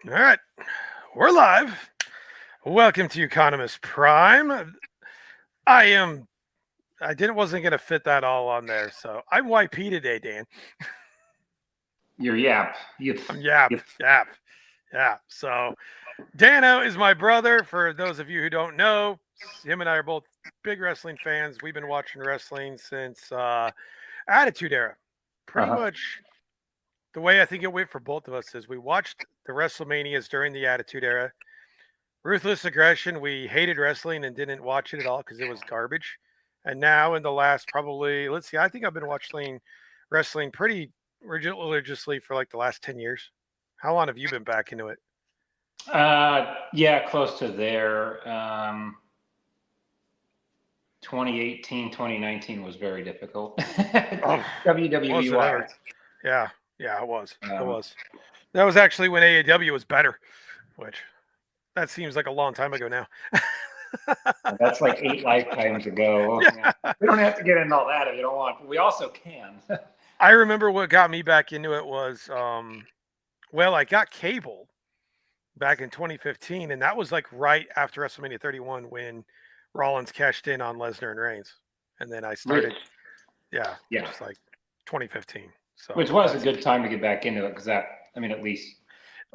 All right, we're live. Welcome to Economist Prime. I am. I didn't wasn't gonna fit that all on there, so I'm YP today, Dan. Your yap. I'm Yap, Yep. Yap, Yap. So Dano is my brother. For those of you who don't know, him and I are both big wrestling fans. We've been watching wrestling since Attitude Era. Pretty Uh-huh. much the way I think it went for both of us is we watched the WrestleManias during the Attitude Era. Ruthless Aggression, we hated wrestling and didn't watch it at all because it was garbage. And now, in the last probably, let's see, I think I've been watching wrestling pretty religiously for like the last 10 years. How long have you been back into it? Yeah, close to there. 2018, 2019 was very difficult. Oh, was WWE it ever? wise. Yeah, yeah, it was. It Um, was. That was actually when AAW was better, which that seems like a long time ago now. that's like 8 lifetimes ago. Yeah. Yeah. We don't have to get into all that if you don't want. But we also can. I remember what got me back into it was, well, I got cable back in 2015, and that was like right after WrestleMania 31 when Rollins cashed in on Lesnar and Reigns, and then I Really? started, yeah, Yeah. which is like 2015. Which So was a that's good time to get back into it because I mean, at least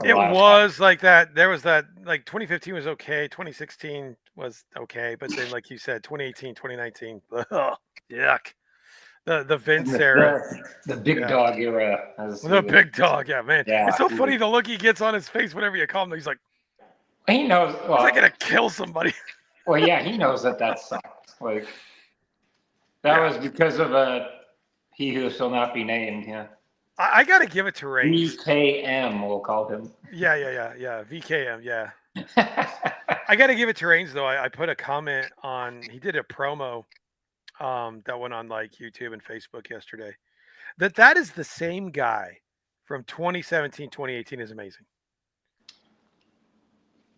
a it lot of stuff. was like that. There was that like 2015 was okay, 2016 was okay, but then like you said, 2018, 2019, ugh, yuck. The And Vince era, the big yeah. dog era, as he The would. big dog, yeah, man. It's Yeah, so he funny was. the look he gets on his face whenever you call him. He knows. He's like Well, gonna kill somebody. well, yeah, he knows that sucks. Like that Yeah, was because of he who shall not be named. Yeah, I gotta give it to Reigns. VKM we'll call him. Yeah. VKM, yeah. I got to give it to Reigns though. I put a comment on. He did a promo that went on like YouTube and Facebook yesterday. That is the same guy from 2017, 2018 is amazing.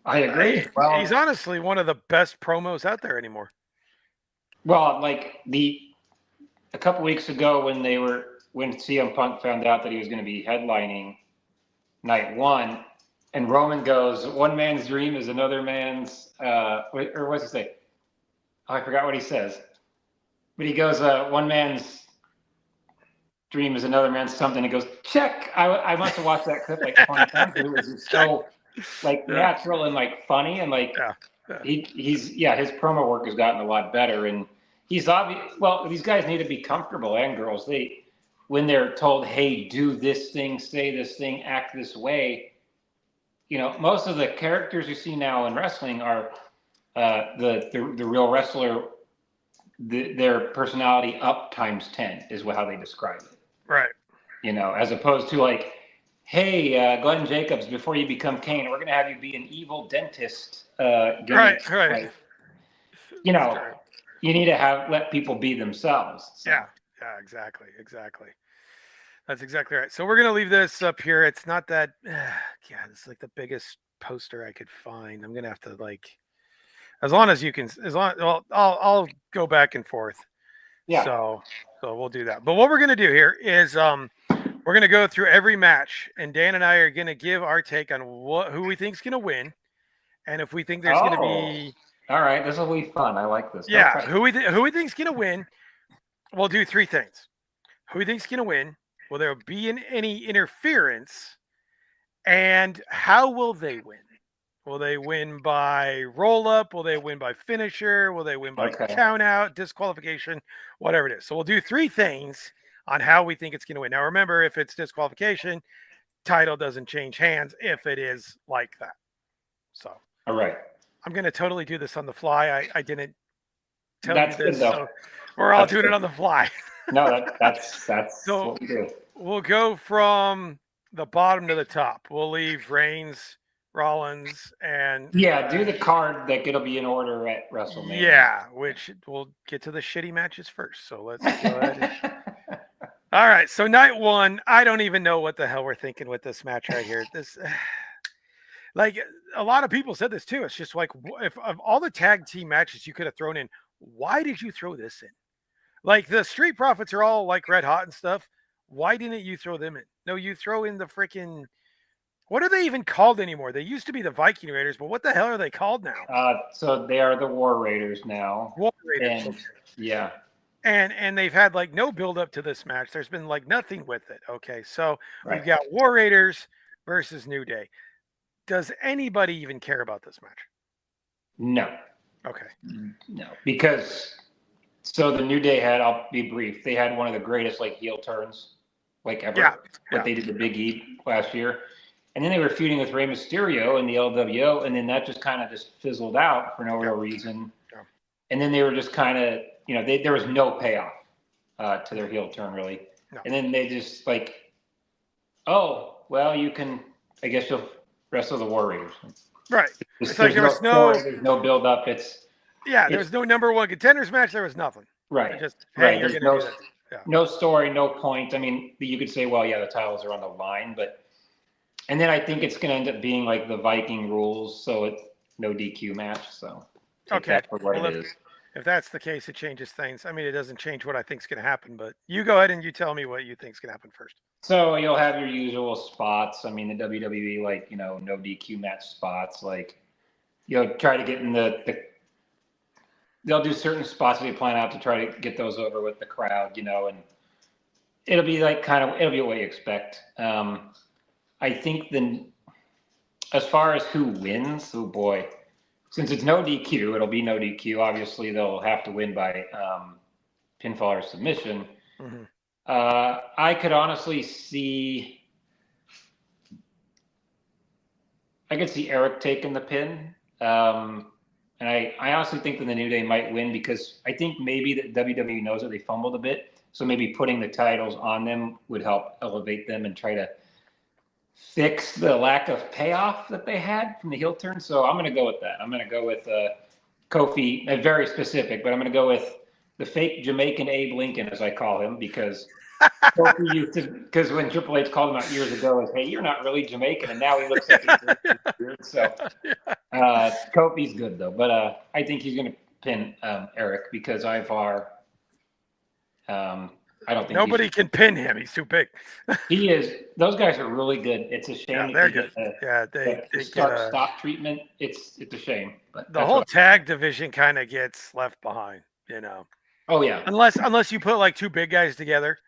I agree. He's honestly one of the best promos out there anymore. Well, like the a couple weeks ago when CM Punk found out that he was going to be headlining night one, and Roman goes, "One man's dream is another man's." Or what does he say? Oh, I forgot what he says. But he goes, "One man's dream is another man's something." He goes, "Check." I must have watched that clip like 20 times, but it was just Check. so like Yeah, natural and like funny and like yeah, yeah. he's yeah, his promo work has gotten a lot better, and he's obvious. Well, these guys need to be comfortable, and girls, they when they're told, "Hey, do this thing, say this thing, act this way." Most of the characters you see now in wrestling are the real wrestler. Their personality up times 10 is how they describe it. Right, As opposed to like, "Hey, Glenn Jacobs, before you become Kane, we're going to have you be an evil dentist right, gimmick." right. Like, you It's know, true. you need to let people be themselves. So, Yeah, yeah, exactly. That's exactly right. So we're gonna leave this up here. It's not that. Yeah, this is like the biggest poster I could find. I'm gonna have to like, as long as you can, as long. Well, I'll go back and forth. yeah. So we'll do that. But what we're gonna do here is we're gonna go through every match, and Dan and I are gonna give our take on who we think's gonna win, and if we think there's gonna Oh, be, all right. This will be fun. I like this. yeah, Okay. who we think's gonna win. We'll do three things. Who we think's gonna win? Will there be any interference? And how will they win? Will they win by roll up? Will they win by finisher? Will they win by Okay. count out, disqualification, whatever it is? So we'll do three things on how we think it's going to win. Now, remember, if it's disqualification, title doesn't change hands if it is like that. So All right. I'm going to totally do this on the fly. I didn't tell you That's this, good though. so we're all That's doing it good. on the fly. No, that's So what we do. we'll go from the bottom to the top. We'll leave Reigns, Rollins, and Yeah, do the card that it'll be in order at WrestleMania. yeah, which we'll get to the shitty matches first. So let's go ahead. All right. So night one, I don't even know what the hell we're thinking with this match right here. This, like, a lot of people said this too. It's just like, if of all the tag team matches you could have thrown in, why did you throw this in? Like, the Street Profits are all like red hot and stuff. Why didn't you throw them in? No, you throw in the freaking What are they even called anymore? They used to be the Viking Raiders, but what the hell are they called now? So they are the War Raiders now. War Raiders. And yeah. And they've had like no build up to this match. There's been like nothing with it. Okay, so Right. we've got War Raiders versus New Day. Does anybody even care about this match? No. Okay. No. Because so the New Day had, I'll be brief, they had one of the greatest like heel turns like ever. Yeah. What they did to Big E last year. And then they were feuding with Rey Mysterio in the LWO, and then that just kind of just fizzled out for no real reason. Yeah. And then they were just kind of, there was no payoff to their heel turn, really. No. And then they just like, oh, well, I guess you'll wrestle the War Raiders. Right. It's like there's no build up. There was no number one contenders match. There was nothing. Right. Just, right. You're There's gonna do this. Yeah. No story, no point. I mean, you could say, well, yeah, the titles are on the line, and then I think it's going to end up being like the Viking rules, so it's no DQ match. So take that for what it is. If that's the case, it changes things. I mean, it doesn't change what I think is going to happen, but you go ahead and you tell me what you think is going to happen first. So you'll have your usual spots. I mean, the WWE, like, no DQ match spots. Like, you'll try to get in they'll do certain spots they plan out to try to get those over with the crowd, and it'll be like it'll be what you expect. I think as far as who wins, oh boy, since it's no DQ, it'll be no DQ. Obviously, they'll have to win by pinfall or submission. Mm-hmm. I could honestly see, Eric taking the pin. And I honestly think that the New Day might win because I think maybe that WWE knows that they fumbled a bit. So maybe putting the titles on them would help elevate them and try to fix the lack of payoff that they had from the heel turn. So I'm going to go with that. I'm going to go with Kofi, very specific, but I'm going to go with the fake Jamaican Abe Lincoln, as I call him, because Kofi used to, because when Triple H called him out years ago, as, hey, you're not really Jamaican, and now he looks like he's weird. So Kofi's good though, but I think he's going to pin Eric because Ivar. I don't think nobody can pin him. He's too big. He is. Those guys are really good. It's a shame. Yeah, they're good. They stop treatment. It's a shame. But the whole tag division kind of gets left behind. Oh yeah. Unless you put like two big guys together,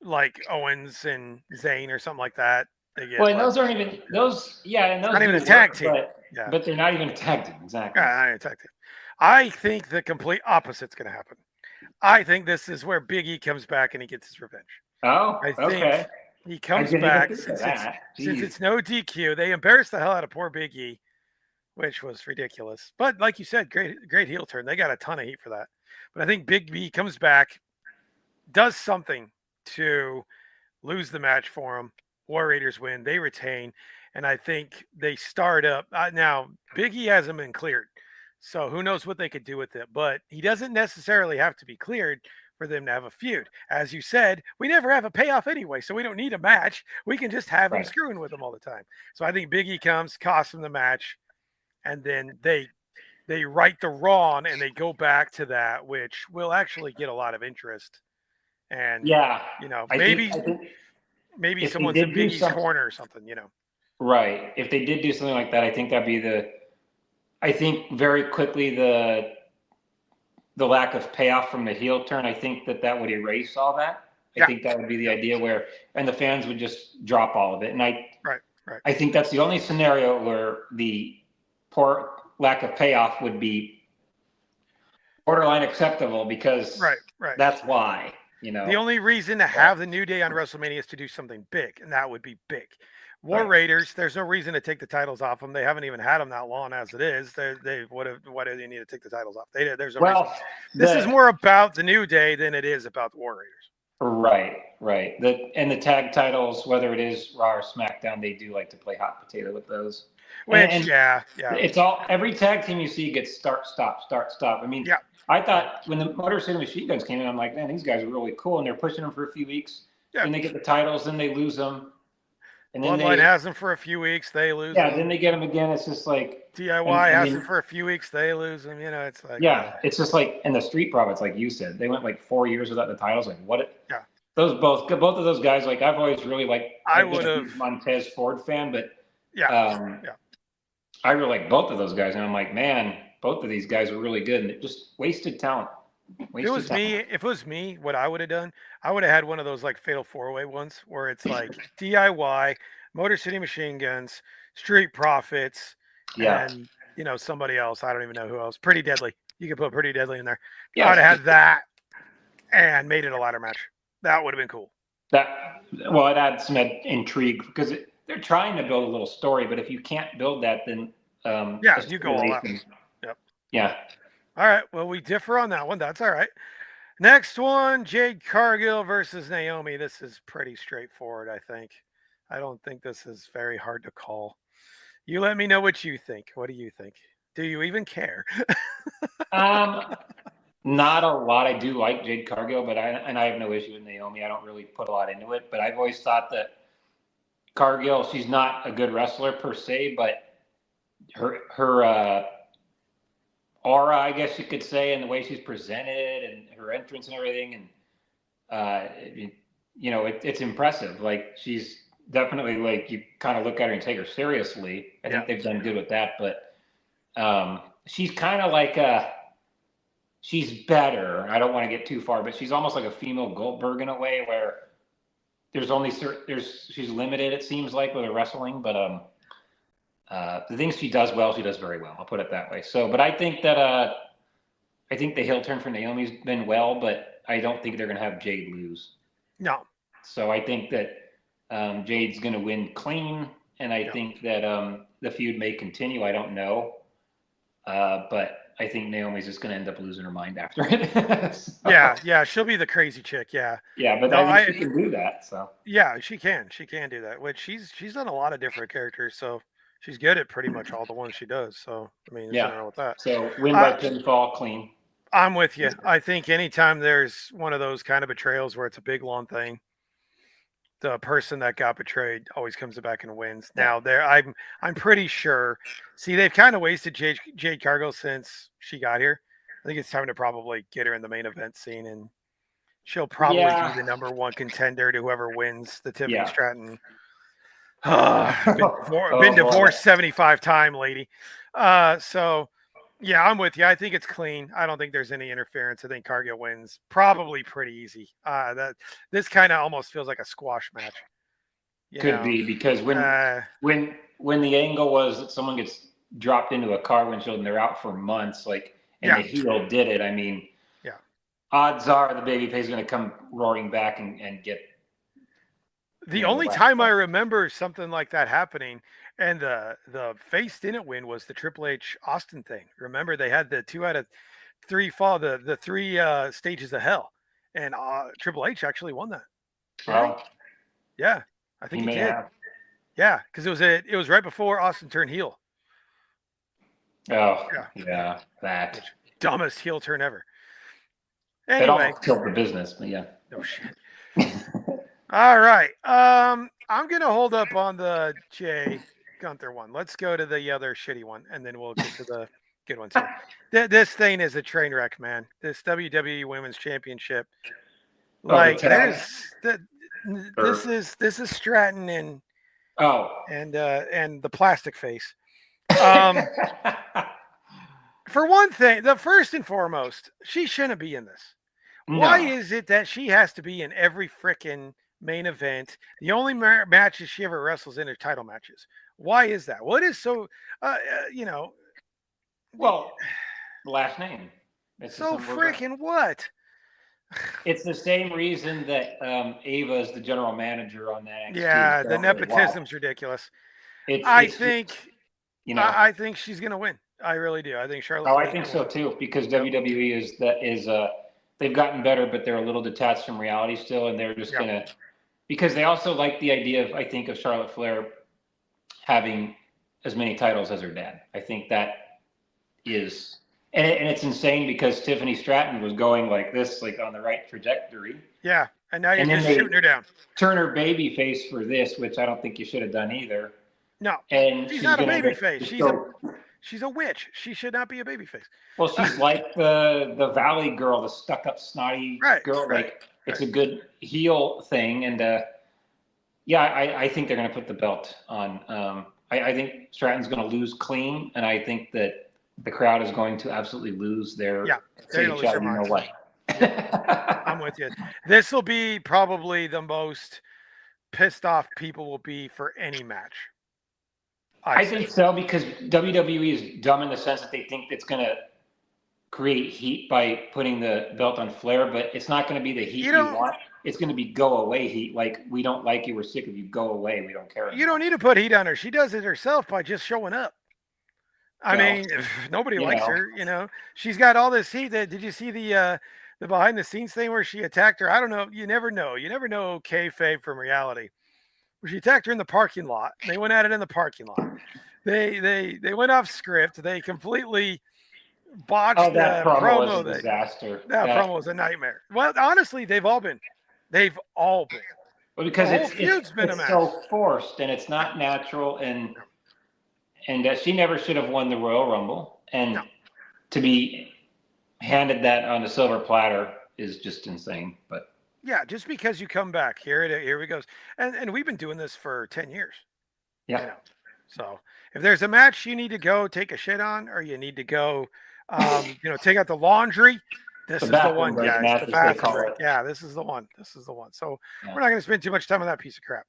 like Owens and Zayn or something like that. Well, and those aren't even those. Yeah, and those not even a tag team. But they're not even a tag team. Exactly. Yeah, not even a tag team. I think the complete opposite's going to happen. I think this is where Big E comes back and he gets his revenge. Oh, I think he comes back since it's no DQ. They embarrassed the hell out of poor Big E, which was ridiculous. But like you said, great heel turn. They got a ton of heat for that. But I think Big E comes back, does something to lose the match for him. War Raiders win. They retain. And I think they start up. Now, Big E hasn't been cleared. So who knows what they could do with it. But he doesn't necessarily have to be cleared for them to have a feud. As you said, we never have a payoff anyway, so we don't need a match. We can just have him screwing with them all the time. So I think Big E comes, costs him the match, and then they right the wrong and they go back to that, which will actually get a lot of interest. And maybe someone's in Big E's corner or something, Right. If they did do something like that, I think that'd be I think very quickly the lack of payoff from the heel turn, I think that would erase all that. I think that would be the idea and the fans would just drop all of it. And I think that's the only scenario where the poor lack of payoff would be borderline acceptable because that's why, The only reason to have the New Day on WrestleMania is to do something big, and that would be big. War Raiders, there's no reason to take the titles off them. They haven't even had them that long as it is. Why do they need to take the titles off? There's no reason. This is more about the New Day than it is about the War Raiders. Right. The tag titles, whether it is Raw or SmackDown, they do like to play hot potato with those. It's all every tag team you see gets start, stop. I mean, I thought when the Motor City Machine Guns came in, I'm like, man, these guys are really cool, and they're pushing them for a few weeks. And they get the titles, then they lose them. And then Bloodline has them for a few weeks, they lose them. Then they get them again. It's just like DIY has them for a few weeks, they lose them. It's like it's just like and the Street Profits, like you said, they went like 4 years without the titles. Like what? Yeah. Those both of those guys, like I've always really liked. I would have Montez Ford fan, but Yeah. Yeah. I really like both of those guys, and I'm like, man, both of these guys were really good, and it just wasted talent. If it Wasted was me, talent. what I would have done, I would have had one of those like fatal four-way ones where it's like DIY, Motor City Machine Guns, Street Profits, Yeah. and somebody else. I don't even know who else. Pretty Deadly. You could put Pretty Deadly in there. I would Yes. have had that and made it a ladder match. That would have been cool. That well, it adds some intrigue because they're trying to build a little story, but if you can't build that, then Yeah, you go all out. Yep. Yeah. All right. Well, we differ on that one. That's all right. Next one, Jade Cargill versus Naomi. This is pretty straightforward, I think. I don't think this is very hard to call. You let me know what you think. What do you think? Do you even care? Um, Not a lot. I do like Jade Cargill, but I have no issue with Naomi. I don't really put a lot into it, but I've always thought that Cargill, she's not a good wrestler per se, but her aura, I guess you could say, and the way she's presented and her entrance and everything, and it's impressive. Like she's definitely like you kind of look at her and take her seriously. I think they've done good with that, but she's kind of like she's better. I don't want to get too far, but she's almost like a female Goldberg in a way where she's limited. It seems like with her wrestling, but the things she does well, she does very well. I'll put it that way. So, but I think that I think the heel turn for Naomi's been well, but I don't think they're going to have Jade lose. No. So I think that Jade's going to win clean, and I think that the feud may continue. I don't know, but I think Naomi's just going to end up losing her mind after it. So. Yeah, she'll be the crazy chick. Yeah, but I think she can do that. So yeah, she can do that. Which she's done a lot of different characters, so she's good at pretty much all the ones she does. So I mean, there's nothing wrong with that. So win by pinfall, clean. I'm with you. I think anytime there's one of those kind of betrayals where it's a big long thing, the person that got betrayed always comes back and wins. Now I'm pretty sure. See, they've kind of wasted Jade Cargill since she got here. I think it's time to probably get her in the main event scene, and she'll probably be the number one contender to whoever wins the Tiffany Stratton. Been divorced 75 times, lady. So yeah, I'm with you. I think it's clean. I don't think there's any interference. I think Cargill wins probably pretty easy. This kind of almost feels like a squash match. Could be because when the angle was that someone gets dropped into a car windshield and they're out for months, and the heel did it. I mean, odds are the babyface is going to come roaring back and get. The only time I remember something like that happening, and the face didn't win, was the Triple H Austin thing. Remember, they had the 2 out of 3 fall, the 3 stages of hell, and Triple H actually won that. Yeah, I think he did. Yeah, because it was right before Austin turned heel. That dumbest heel turn ever. Anyway, it almost killed the business, but yeah. No shit. All right. I'm gonna hold up on the Jay Gunther one. Let's go to the other shitty one, and then we'll get to the good ones here. This thing is a train wreck, man. This WWE Women's Championship. This is Stratton and the plastic face. For one thing, the first and foremost, she shouldn't be in this. Why is it that she has to be in every frickin' main event? The only matches she ever wrestles in are title matches. Why is that? What is so, Well, last name. It's so freaking what? It's the same reason that Ava is the general manager on that. Yeah, the nepotism's ridiculous. I think she's gonna win. I really do. I think Charlotte. I think so too, because WWE is they've gotten better, but they're a little detached from reality still, and they're just gonna, because they also like the idea of Charlotte Flair having as many titles as her dad. I think that is, and it's insane because Tiffany Stratton was going like this, like on the right trajectory. Yeah, and now you're just shooting her down. Turn her baby face for this, which I don't think you should have done either. No, and she's not a baby face. She's a witch. She should not be a babyface. Well, she's like the Valley girl, the stuck-up, snotty girl. It's a good heel thing, and I think they're going to put the belt on. I think Stratton's going to lose clean, and I think that the crowd is going to absolutely lose their they're gonna lose their you know minds. what. I'm with you. This will be probably the most pissed off people will be for any match. I think so, because WWE is dumb in the sense that they think it's going to create heat by putting the belt on Flair, but it's not going to be the heat you want. It's going to be go away heat. Like, we don't like you, we're sick of you, go away, we don't care anymore. You don't need to put heat on her. She does it herself by just showing up. I mean, nobody likes her. You know, she's got all this heat. Did you see the behind the scenes thing where she attacked her? I don't know. You never know. You never know kayfabe from reality. Where she attacked her in the parking lot. They went at it in the parking lot. They went off script. They completely botched that the promo promo. was a disaster. That promo was a nightmare. Well, honestly, they've all been. Well, because it's so forced and it's not natural, and she never should have won the Royal Rumble, and to be handed that on a silver platter is just insane. But yeah, just because you come back here we goes, and we've been doing this for 10 years. Yeah. You know? So if there's a match you need to go take a shit on, or you need to go, take out the laundry, this is the one, guys. The bathroom break. Yeah, this is the one. So we're not going to spend too much time on that piece of crap.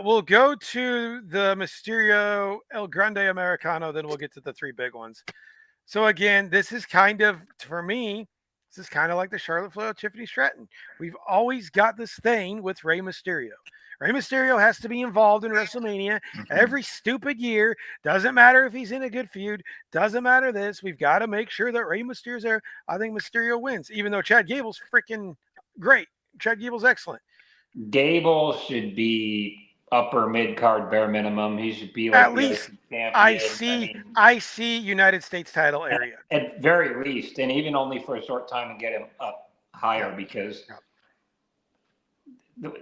We'll go to the Mysterio El Grande Americano, then we'll get to the three big ones. So again, this is kind of, for me, this is kind of like the Charlotte Flair, Tiffany Stratton. We've always got this thing with Rey Mysterio. Rey Mysterio has to be involved in WrestleMania every stupid year. Doesn't matter if he's in a good feud. Doesn't matter this. We've got to make sure that Rey Mysterio's there. I think Mysterio wins, even though Chad Gable's freaking great. Chad Gable's excellent. Gable should be upper mid card bare minimum. He should be like at least I see United States title area at very least, and even only for a short time, and get him up higher because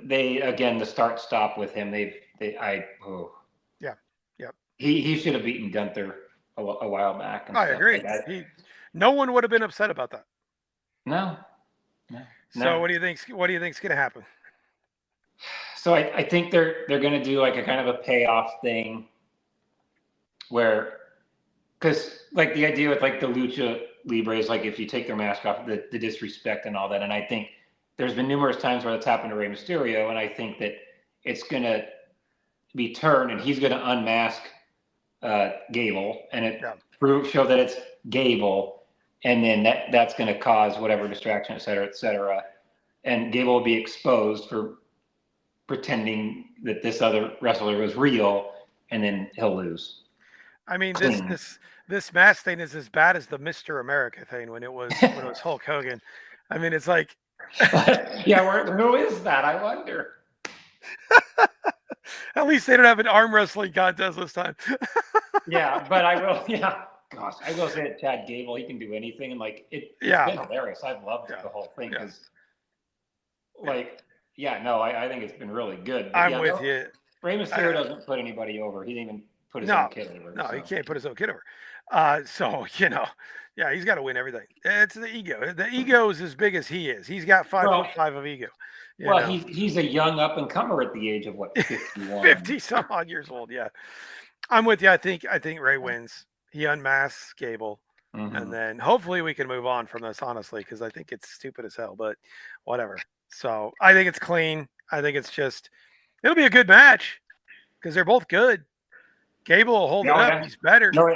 they again the start stop with him. He should have beaten Gunther a while back. I agree. No one would have been upset about that. No. So what do you think's going to happen? So I think they're going to do like a kind of a payoff thing where, because like the idea with like the Lucha Libres, like if you take their mask off, the disrespect and all that. And I think there's been numerous times where that's happened to Rey Mysterio. And I think that it's going to be turned and he's going to unmask Gable and show that it's Gable. And then that's going to cause whatever distraction, et cetera, et cetera. And Gable will be exposed for pretending that this other wrestler was real, and then he'll lose. I mean, this mask thing is as bad as the Mr. America thing when it was Hulk Hogan. I mean, it's like, who is that? I wonder. At least they don't have an arm wrestling contest this time. But I will. Yeah, gosh, I will say that Chad Gable, he can do anything, and like it's been hilarious. I've loved the whole thing because, I think it's been really good. But I'm with you. Rey Mysterio doesn't put anybody over. He didn't even put his own kid over. No, he can't put his own kid over. He's got to win everything. It's the ego. The ego is as big as he is. He's got 5'5" of ego. He's a young up and comer at the age of 51, 50 some odd years old. Yeah, I'm with you. I think Ray wins. He unmasks Gable, and then hopefully we can move on from this. Honestly, because I think it's stupid as hell. But whatever. So I think it's clean. I think it'll be a good match because they're both good. Gable will hold it up. He's better. No,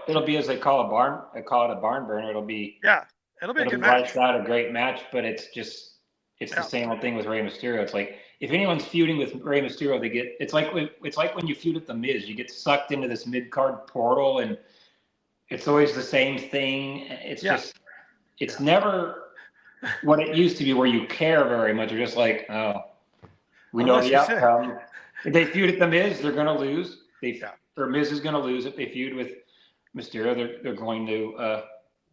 it'll be, as they call it a barn burner. It'll be a good match. It's not a great match, but it's the same old thing with Rey Mysterio. It's like if anyone's feuding with Rey Mysterio, it's like when you feud with the Miz, you get sucked into this mid card portal, and it's always the same thing. It's never what it used to be, where you care very much. You're just like, we know the outcome. If they feud at the Miz, they're going to lose. Or Miz is going to lose. If they feud with Mysterio, they're going to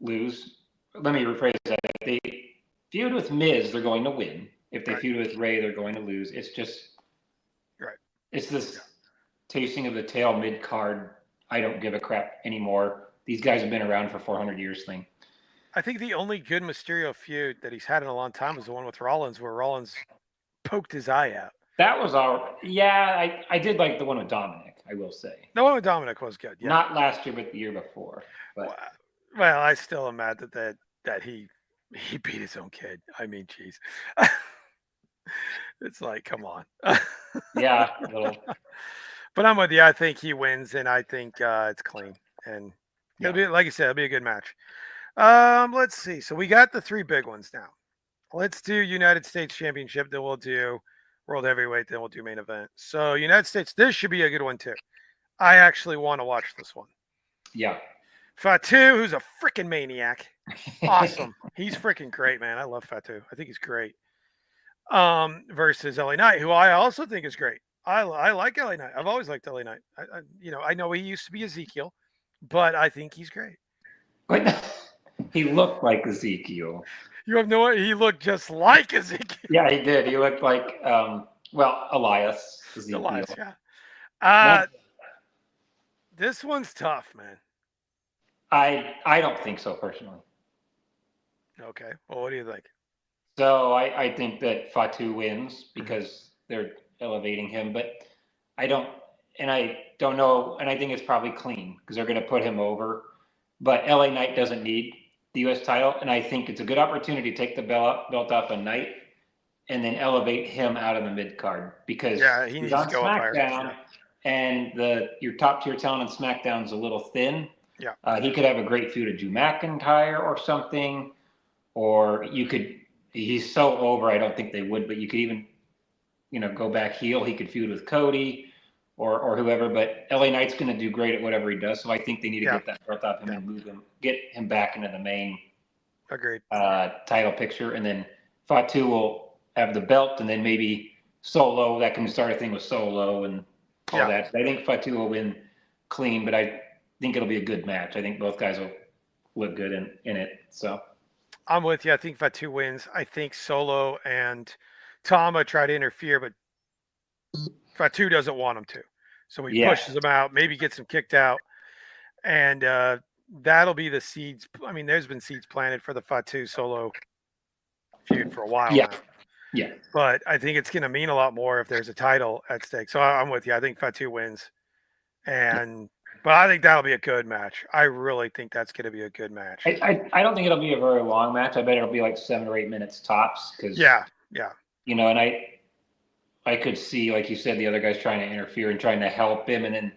lose. Let me rephrase that. If they feud with Miz, they're going to win. If they feud with Rey, they're going to lose. It's just It's this tasting of the tail mid card. I don't give a crap anymore. These guys have been around for 400 years thing. I think the only good Mysterio feud that he's had in a long time is the one with Rollins, where Rollins poked his eye out. That was all. Yeah, I did like the one with Dominic. I will say. The one with Dominic was good. Yeah. Not last year, but the year before. But Well, I still am mad that he beat his own kid. I mean, jeez. It's like, come on. yeah, a little. But I'm with you. I think he wins, and I think it's clean. And Yeah. it'll be, like you said, it'll be a good match. Let's see. So we got the three big ones now. Let's do United States Championship. Then we'll do World Heavyweight. Then we'll do main event. So United States, this should be a good one too. I actually want to watch this one. Yeah. Fatu, who's a freaking maniac. Awesome. He's freaking great, man. I love Fatu. I think he's great. Versus LA Knight, who I also think is great. I like LA Knight. I've always liked LA Knight. I know he used to be Ezekiel, but I think he's great. But he looked like Ezekiel. You have no idea. He looked just like Ezekiel. Yeah, he did. He looked like, Elias. Ezekiel. Elias, yeah. This one's tough, man. I don't think so, personally. Okay. Well, what do you think? So I think that Fatu wins because they're elevating him, but I don't know, and I think it's probably clean because they're going to put him over. But LA Knight doesn't need the U.S. title, and I think it's a good opportunity to take the belt off a Knight and then elevate him out of the mid card because he he's needs on to go up higher. SmackDown, and your top tier talent on SmackDown is a little thin. Yeah. He could have a great feud with Drew McIntyre or something, or you could. He's so over, I don't think they would, but you could even, go back heel. He could feud with Cody or whoever, but LA Knight's going to do great at whatever he does. So I think they need to get that belt off him and move him, get him back into the main title picture. And then Fatu will have the belt, and then maybe Solo, that can start a thing with Solo and all that. I think Fatu will win clean, but I think it'll be a good match. I think both guys will look good in it. So I'm with you. I think Fatu wins. I think Solo and Tama try to interfere, but Fatu doesn't want him to. So he pushes him out, maybe gets him kicked out. And that'll be the seeds. I mean, there's been seeds planted for the Fatu Solo feud for a while now. Yeah. But I think it's going to mean a lot more if there's a title at stake. So I'm with you. I think Fatu wins. But I think that'll be a good match. I really think that's going to be a good match. I don't think it'll be a very long match. I bet it'll be like 7 or 8 minutes tops. Yeah. And I could see, like you said, the other guys trying to interfere and trying to help him,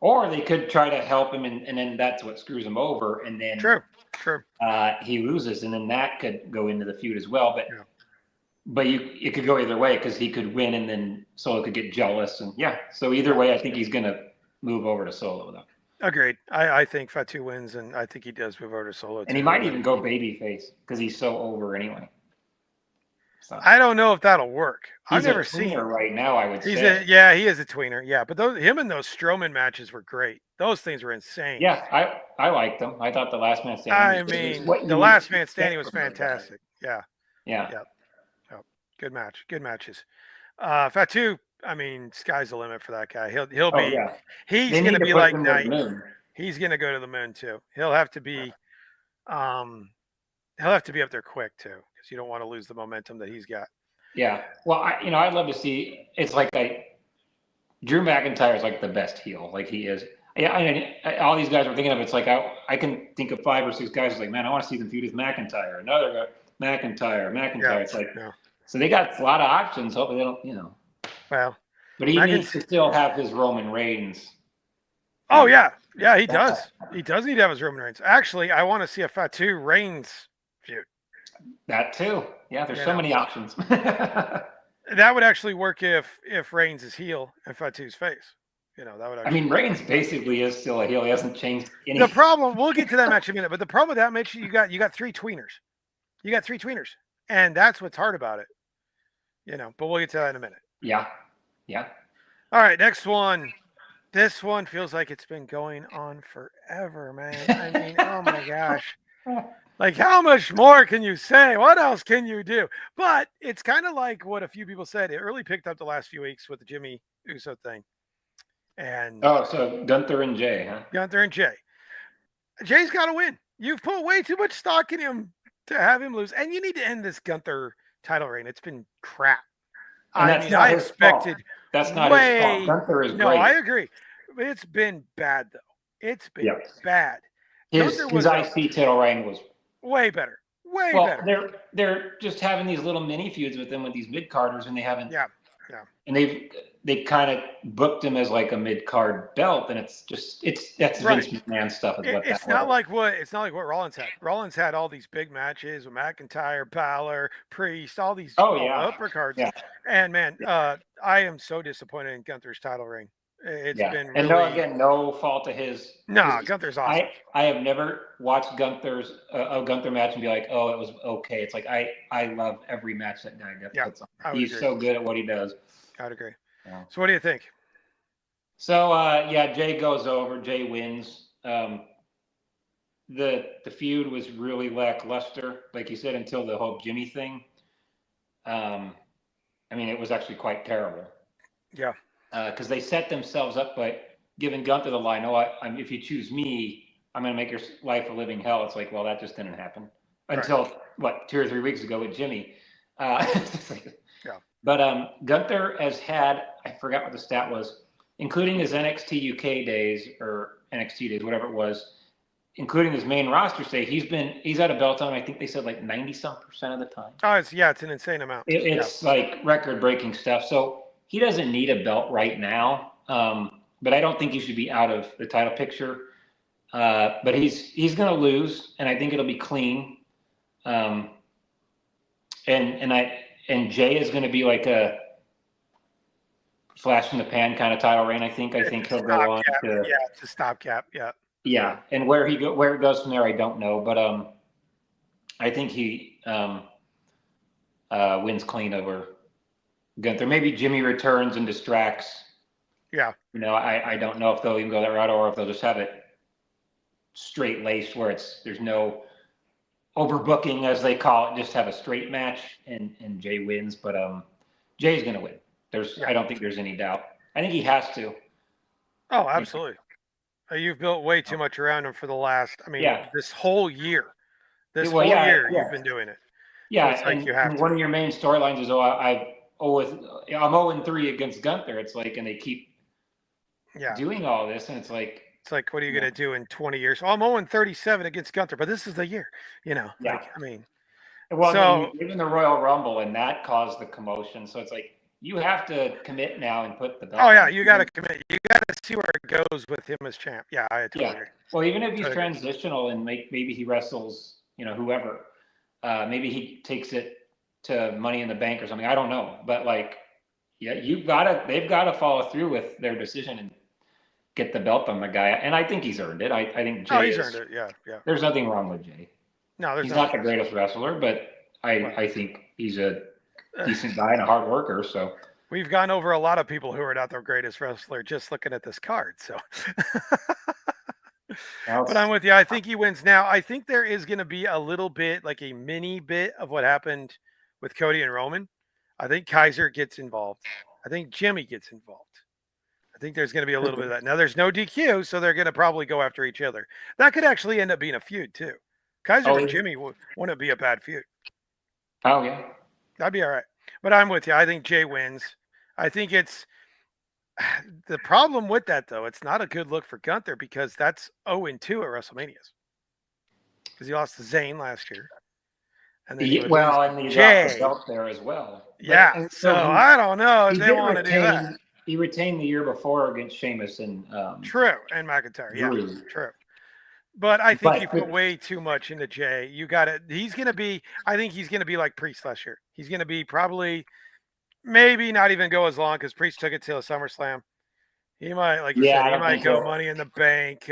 or they could try to help him, and then that's what screws him over, and then True. He loses, and then that could go into the feud as well. But it could go either way because he could win, and then Solo could get jealous, and So either way, I think he's gonna move over to Solo though. Agreed. I think Fatu wins, and I think he does move over to Solo. And he might even go babyface because he's so over anyway. So. I don't know if that'll work. I've never seen him right now. I would say. He is a tweener. Yeah, but him and those Strowman matches were great. Those things were insane. Yeah, I liked them. I thought the Last Man Standing. The Last Man Standing was fantastic. Yeah. Yeah. Good match. Good matches. Fatu. I mean, sky's the limit for that guy. He'll be. Yeah. He's going to be like Knight. He's going to go to the moon too. He'll have to be. He'll have to be up there quick too, because you don't want to lose the momentum that he's got. Yeah. Well, I'd love to see. It's like Drew McIntyre is like the best heel. Like he is. Yeah. All these guys are thinking of. It's like I can think of 5 or 6 guys. Like, man, I want to see them feud with McIntyre. Another guy, McIntyre. Yeah, it's like. Yeah. So they got a lot of options. Hopefully they don't. Well. But he needs to still have his Roman Reigns. Oh yeah, he does. He does need to have his Roman Reigns. Actually, I want to see a Fatu Reigns feud. That too. Yeah, there's so many options. That would actually work if Reigns is heel and Fatu's face. That would. Actually Reigns basically is still a heel. He hasn't changed anything. The problem. We'll get to that match in a minute. But the problem with that match, you got 3 tweeners. You got 3 tweeners, and that's what's hard about it. But we'll get to that in a minute. Yeah. All right, next one. This one feels like it's been going on forever, man. I mean, oh my gosh. Like, how much more can you say? What else can you do? But it's kind of like what a few people said. It really picked up the last few weeks with the Jimmy Uso thing. And so Gunther and Jay, huh? Gunther and Jay. Jay's got to win. You've put way too much stock in him to have him lose. And you need to end this Gunther title reign. It's been crap. I expected. Fault. That's not his fault. Gunther is great. No, I agree. It's been bad though. It's been Yeah. bad. His IC title reign was way better. Way well. better. They're just having these little mini feuds with them with these mid carders, and they haven't. Yeah. And they kind of booked him as like a mid card belt, and that's Right. Vince McMahon stuff is what It's that not was. like what Rollins had. Rollins had all these big matches with McIntyre, Balor, Priest, all these upper cards. Yeah. And man, I am so disappointed in Gunther's title reign. It's been really no fault of his. No, Gunther's awesome. I have never watched Gunther's a Gunther match and be like, oh, it was okay. It's like I love every match that guy puts on. He's so good at what he does. I'd agree. Yeah. So what do you think? So Jay goes over. Jay wins. The feud was really lackluster, like you said, until the whole Jimmy thing. I mean, it was actually quite terrible. Yeah. Because they set themselves up by giving Gunther the line, if you choose me, I'm going to make your life a living hell. It's like, well, that just didn't happen until, 2 or 3 weeks ago with Jimmy. Yeah. But Gunther has had, I forgot what the stat was, including his NXT UK days or NXT days, whatever it was, including his main roster stay, he's had a belt on, I think they said like 90-some% of the time. Oh, it's an insane amount. It's like record-breaking stuff. So he doesn't need a belt right now, but I don't think he should be out of the title picture. But he's going to lose, and I think it'll be clean. And Jay is going to be like a flash in the pan kind of title reign. I think he'll go on to it's a stopgap. Yeah. Yeah, and where it goes from there, I don't know, but I think he wins clean over Gunther. Maybe Jimmy returns and distracts. Yeah. I don't know if they'll even go that route or if they'll just have it straight laced where there's no overbooking, as they call it, just have a straight match and Jay wins. But Jay's gonna win. I don't think there's any doubt. I think he has to. Oh, absolutely. You've built way too much around him for the last. This whole year. You've been doing it. Yeah, so it's like you have one of your main storylines is I'm 0-3 against Gunther. It's like, and they keep doing all this, and it's like what are you going to do in 20 years? Oh, I'm 0-37 against Gunther, but this is the year. Well, even the Royal Rumble, and that caused the commotion. So it's like you have to commit now and put the belt. Oh yeah, you got to commit. You got to see where it goes with him as champ. Yeah, I totally agree. Well, even if he's transitional and maybe he wrestles, whoever, maybe he takes it to Money in the Bank or something. I don't know, but they've got to follow through with their decision and get the belt on the guy. And I think he's earned it. I think Jay earned it. Yeah. There's nothing wrong with Jay. No, he's not the greatest wrestler, but I think he's a decent guy and a hard worker. So we've gone over a lot of people who are not the greatest wrestler just looking at this card. So, but I'm with you. I think he wins now. I think there is going to be a little bit, like a mini bit of what happened with Cody and Roman. I think Kaiser gets involved. I think Jimmy gets involved. I think there's going to be a little bit of that. Now there's no DQ, so they're going to probably go after each other. That could actually end up being a feud too. Kaiser and Jimmy wouldn't be a bad feud. Oh yeah. That'd be all right. But I'm with you. I think Jay wins. I think it's the problem with that, though. It's not a good look for Gunther because that's 0-2 at WrestleManias. Because he lost to Zayn last year. And then he dropped the belt there as well. Yeah. So I don't know if they want to do that. He retained the year before against Sheamus and True. And McIntyre. Yeah. True. But I think you put way too much into Jay. You got it. I think he's going to be like Priest last year. He's going to be probably, maybe not even go as long because Priest took it to a SummerSlam. He might, like you said, he might go Money in the Bank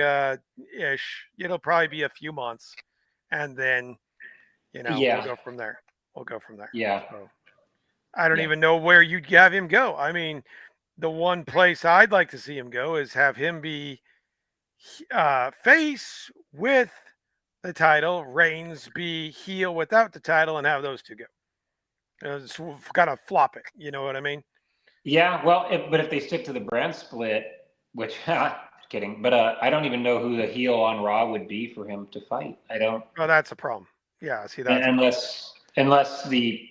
ish. It'll probably be a few months. And then, we'll go from there. Yeah. So, I don't even know where you'd have him go. I mean, the one place I'd like to see him go is have him be face with the title, Reigns be heel without the title, and have those two go. Kind of flop it. You know what I mean? Yeah. Well, but if they stick to the brand split, which kidding, but I don't even know who the heel on Raw would be for him to fight. I don't. Oh, that's a problem. Yeah. See that. Unless the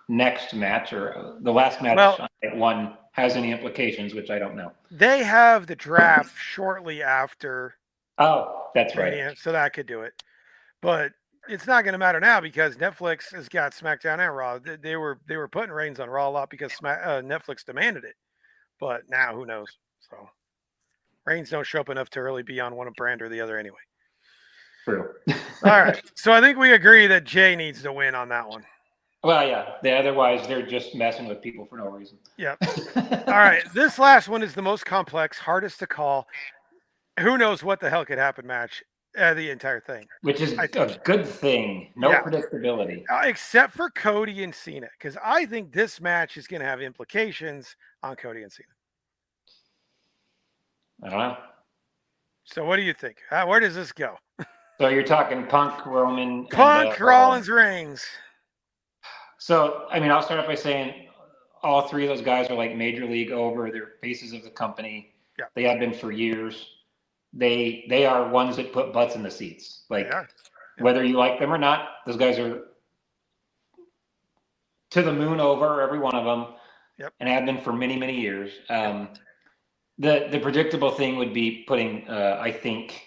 next match or the last match at one has any implications, which I don't know. They have the draft shortly after Oh, that's right. Mania, so that could do it. But it's not going to matter now because Netflix has got SmackDown and Raw. They were putting Reigns on Raw a lot because Netflix demanded it. But now who knows? So Reigns don't show up enough to really be on one brand or the other anyway. True. All right. So I think we agree that Jay needs to win on that one. Well, yeah. Otherwise, they're just messing with people for no reason. Yep. All right. This last one is the most complex, hardest to call. Who knows what the hell could happen match, the entire thing. Which is a good thing. No predictability. Except for Cody and Cena, because I think this match is going to have implications on Cody and Cena. I don't know. So what do you think? Where does this go? So you're talking Punk, Roman, Punk, Rollins, Reigns. So, I mean, I'll start off by saying all three of those guys are like major league over. They're faces of the company. Yeah. They have been for years. They are ones that put butts in the seats. Like, whether you like them or not, those guys are to the moon over, every one of them. Yep. And have been for many, many years. The predictable thing would be putting, I think,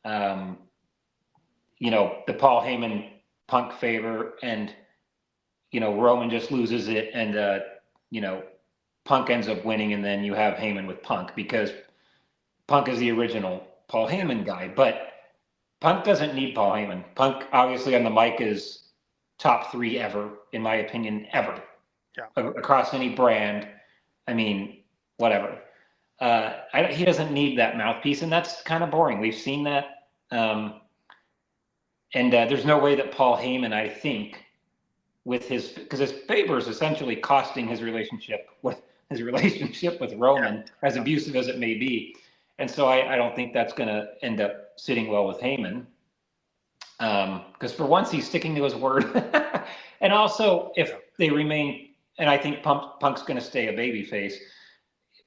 the Paul Heyman Punk favor, and Roman just loses it, and Punk ends up winning, and then you have Heyman with Punk because Punk is the original Paul Heyman guy. But Punk doesn't need Paul Heyman. Punk obviously on the mic is top 3 ever, in my opinion, ever. Yeah. Across any brand. I mean, whatever. He doesn't need that mouthpiece, and that's kind of boring. We've seen that. And there's no way that Paul Heyman, I think, because his favor is essentially costing his relationship with Roman, as abusive as it may be. And so I don't think that's going to end up sitting well with Heyman. Because for once he's sticking to his word. And also, if they remain, and I think Punk's going to stay a babyface,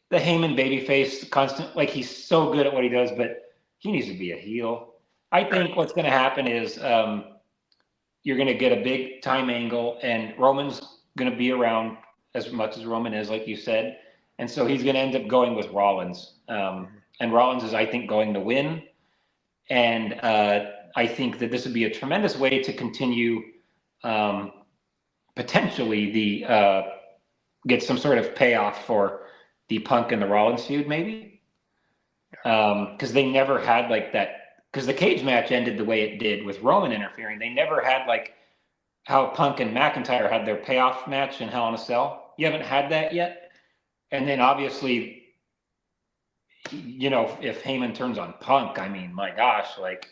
the Heyman babyface, constant, like he's so good at what he does, but he needs to be a heel. I think what's going to happen is you're going to get a big time angle, and Roman's going to be around as much as Roman is, like you said. And so he's going to end up going with Rollins. And Rollins is, I think, going to win. And I think that this would be a tremendous way to continue potentially get some sort of payoff for the Punk and the Rollins feud, maybe. Because they never had like that. Because the cage match ended the way it did with Roman interfering. They never had like how Punk and McIntyre had their payoff match in Hell in a Cell. You haven't had that yet. And then obviously, if Heyman turns on Punk, I mean, my gosh, like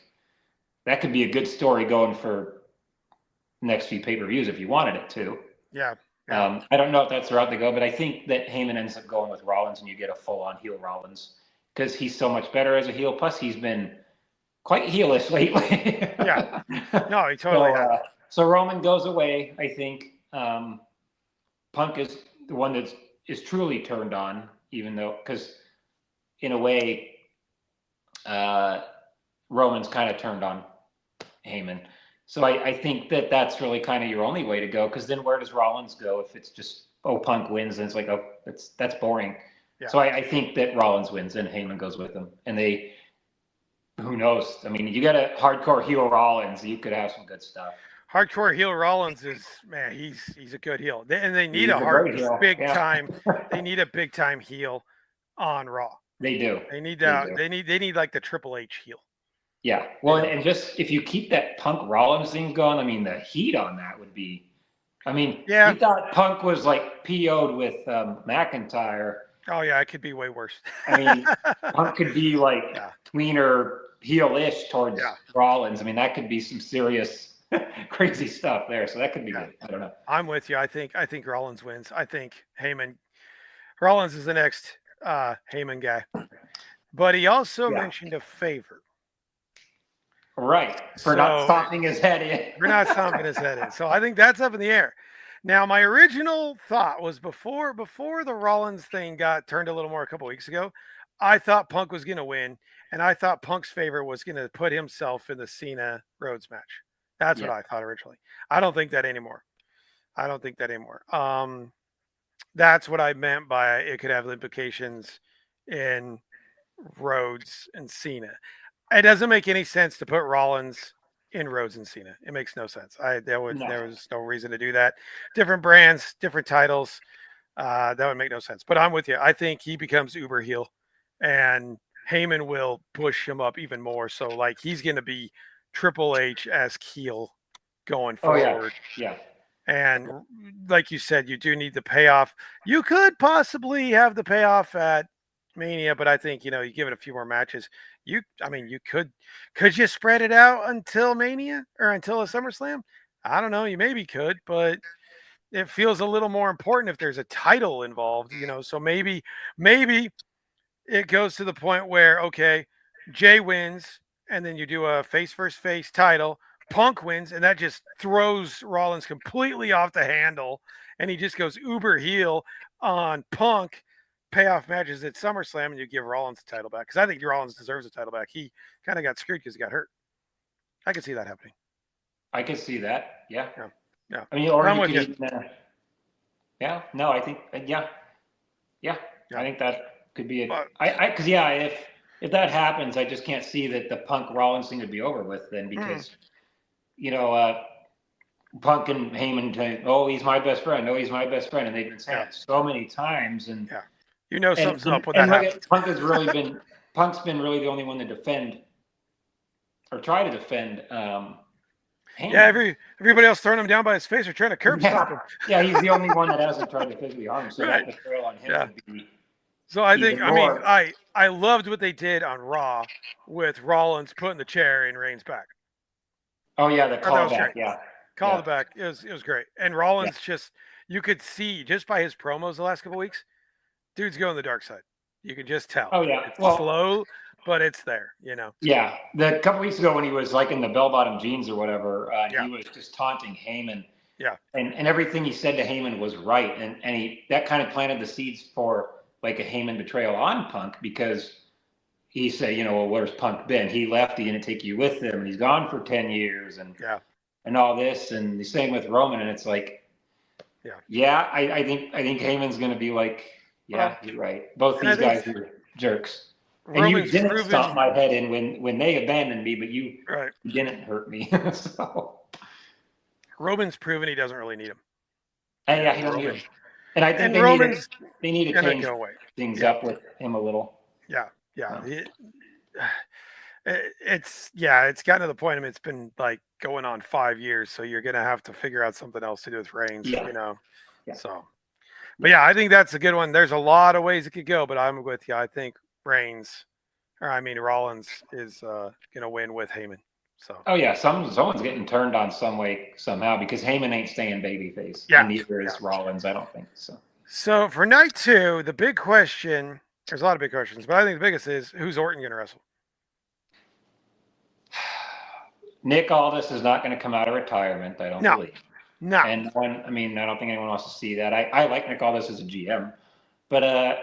that could be a good story going for the next few pay-per-views if you wanted it to. Yeah. I don't know if that's the route to go, but I think that Heyman ends up going with Rollins, and you get a full-on heel Rollins because he's so much better as a heel. Plus, he's been quite heelish lately. Yeah. No, he totally has. So Roman goes away, I think. Punk is the one that is truly turned on, even though, because in a way, Roman's kind of turned on Heyman. So I think that that's really kind of your only way to go, because then where does Rollins go if it's just, Punk wins, and it's like, that's boring. Yeah. So I think that Rollins wins and Heyman goes with him. And who knows? I mean, you got a hardcore heel Rollins, you could have some good stuff. Hardcore heel Rollins is, man, he's a good heel. They need a big time. They need a big time heel on Raw. They do. They need that. They need like the Triple H heel. Yeah. Well, and just if you keep that Punk Rollins thing going, I mean, the heat on that would be. I mean, you thought Punk was like PO'd with McIntyre. Oh yeah, it could be way worse. I mean, Punk could be like tweener heel-ish towards Rollins. I mean, that could be some serious crazy stuff there. So that could be good. I don't know. I'm with you. I think Rollins wins. I think Rollins is the next Heyman guy. But he also mentioned a favor. Right. For not stomping his head in. For not stomping his head in. So I think that's up in the air. Now, my original thought was before the Rollins thing got turned a little more a couple weeks ago, I thought Punk was going to win, and I thought Punk's favor was going to put himself in the Cena Rhodes match. That's what I thought originally. I don't think that anymore. That's what I meant by it could have implications in Rhodes and Cena. It doesn't make any sense to put Rollins in Rhodes and Cena. It makes no sense. There No. was no reason to do that. Different brands, different titles. That would make no sense. But I'm with you. I think he becomes uber heel, and Heyman will push him up even more. So like he's going to be Triple H as heel going Oh yeah, forward. yeah. And like you said, you do need the payoff. You could possibly have the payoff at Mania, but I think you give it a few more matches. I mean, you could you spread it out until Mania or until a SummerSlam? I don't know. You maybe could, but it feels a little more important if there's a title involved. So maybe it goes to the point where okay, Jay wins, and then you do a face versus face title. Punk wins, and that just throws Rollins completely off the handle, and he just goes uber heel on Punk. Payoff matches at SummerSlam, and you give Rollins the title back because I think Rollins deserves the title back. He kind of got screwed because he got hurt. I could see that happening. I can see that. Yeah. Yeah, yeah. I mean, or I'm you with could you. even. Yeah. No, I think. Yeah. Yeah. Yeah. I think that could be it. But, Because yeah, if that happens, I just can't see that the Punk Rollins thing would be over with then because you know Punk and Heyman say, "Oh, he's my best friend. Oh, he's my best friend," and they've been saying it so many times. And something's up when and that look happens. at Punk has really been Punk's been really the only one to defend or try to defend. Heyman. Yeah, everybody else throwing him down by his face or trying to curb stop him. Yeah, he's the only one that hasn't tried to physically harm him. So Right. that betrayal on him Yeah. would be So I even think more. I loved what they did on Raw with Rollins putting the chair in Reigns' back. Oh yeah, the That was callback. great. Yeah. Call it back. It was great. And Rollins just you could see just by his promos the last couple weeks, dude's going the dark side. You can just tell. Oh yeah. It's slow, but it's there. Yeah, the couple weeks ago when he was like in the bell-bottom jeans or whatever, he was just taunting Heyman. Yeah. And everything he said to Heyman was right, and that kind of planted the seeds for like a Heyman betrayal on Punk because he said, well, where's Punk been? He left. He didn't take you with him, and he's gone for 10 years, and all this, and the same with Roman, and it's like, I think Heyman's going to be like, you're right. Both these guys are jerks. And you didn't stomp my head in when they abandoned me, but you didn't hurt me. So Roman's proven he doesn't really need him. And he doesn't need him. And I think they need to change things up with him a little. Yeah. It's gotten to the point. I mean, it's been like going on 5 years, so you're gonna have to figure out something else to do with Reigns. So, but I think that's a good one. There's a lot of ways it could go, but I'm with you. I think Rollins is gonna win with Heyman. So. Oh yeah, someone's getting turned on some way somehow because Heyman ain't staying babyface. Yeah. And neither is Rollins, I don't think so. So for night 2, the big question. There's a lot of big questions, but I think the biggest is who's Orton gonna wrestle? Nick Aldis is not going to come out of retirement, I don't believe. No. And I don't think anyone wants to see that. I like Nick Aldis as a GM, but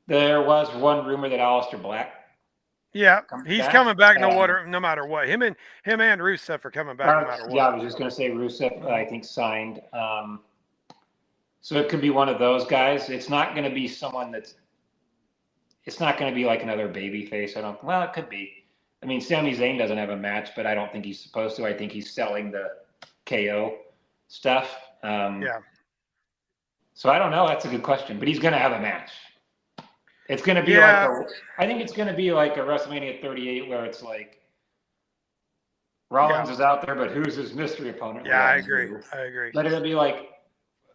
there was one rumor that Aleister Black. Yeah, he's coming back no matter what. Him and Rusev are coming back no matter what. Yeah, I was just going to say Rusev, I think, signed. So it could be one of those guys. It's not going to be someone it's not going to be like another baby face. Well, it could be. I mean, Sami Zayn doesn't have a match, but I don't think he's supposed to. I think he's selling the KO stuff. So I don't know. That's a good question, but he's going to have a match. It's going to be I think it's going to be like a WrestleMania 38 where it's like Rollins is out there, but who's his mystery opponent? Yeah, I agree. But it'll be like,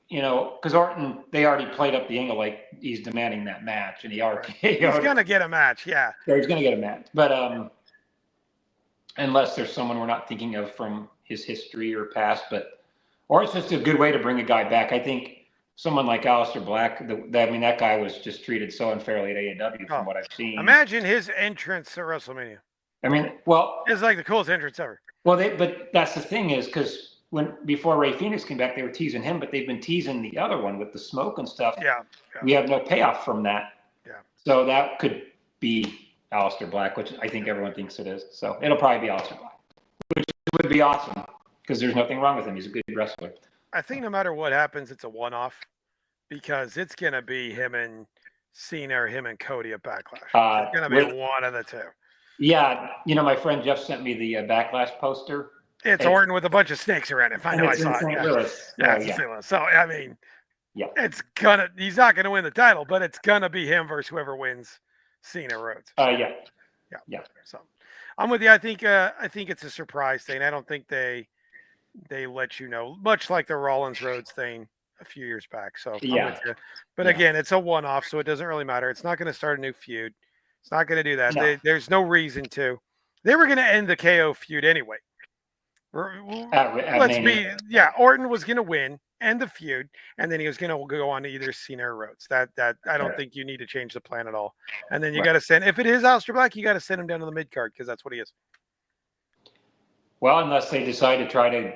because Orton, they already played up the angle like he's demanding that match, and he's going to get a match. Yeah, he's going to get a match, but unless there's someone we're not thinking of from his history or past, or it's just a good way to bring a guy back. I think someone like Aleister Black, that guy was just treated so unfairly at AEW from what I've seen. Imagine his entrance at WrestleMania. It's like the coolest entrance ever. Well, but that's the thing is because before Rey Fenix came back, they were teasing him, but they've been teasing the other one with the smoke and stuff. Yeah. We have no payoff from that. Yeah. So that could be Aleister Black, which I think everyone thinks it is. So it'll probably be Aleister Black, which would be awesome because there's nothing wrong with him. He's a good wrestler. I think no matter what happens, it's a one-off. because it's gonna be him and Cena or him and Cody at Backlash. It's gonna be one of the two. Yeah, my friend Jeff sent me the Backlash poster. It's Orton with a bunch of snakes around it. I know I It's in saw St. it. Louis. Yeah, it's in St. Louis. So I mean, he's not gonna win the title, but it's gonna be him versus whoever wins Cena Rhodes. Yeah. So I'm with you. I think it's a surprise thing. I don't think they let you know, much like the Rollins Rhodes thing a few years back. So I'm with you. But again, it's a one-off, so it doesn't really matter. It's not going to start a new feud. It's not going to do that. No. There's no reason to. They were going to end the KO feud anyway. Orton was going to win, end the feud, and then he was going to go on to either Cena or Rhodes. That I don't think you need to change the plan at all. And then you got to send, if it is Aleister Black, you got to send him down to the mid card because that's what he is. Well, unless they decide to try to.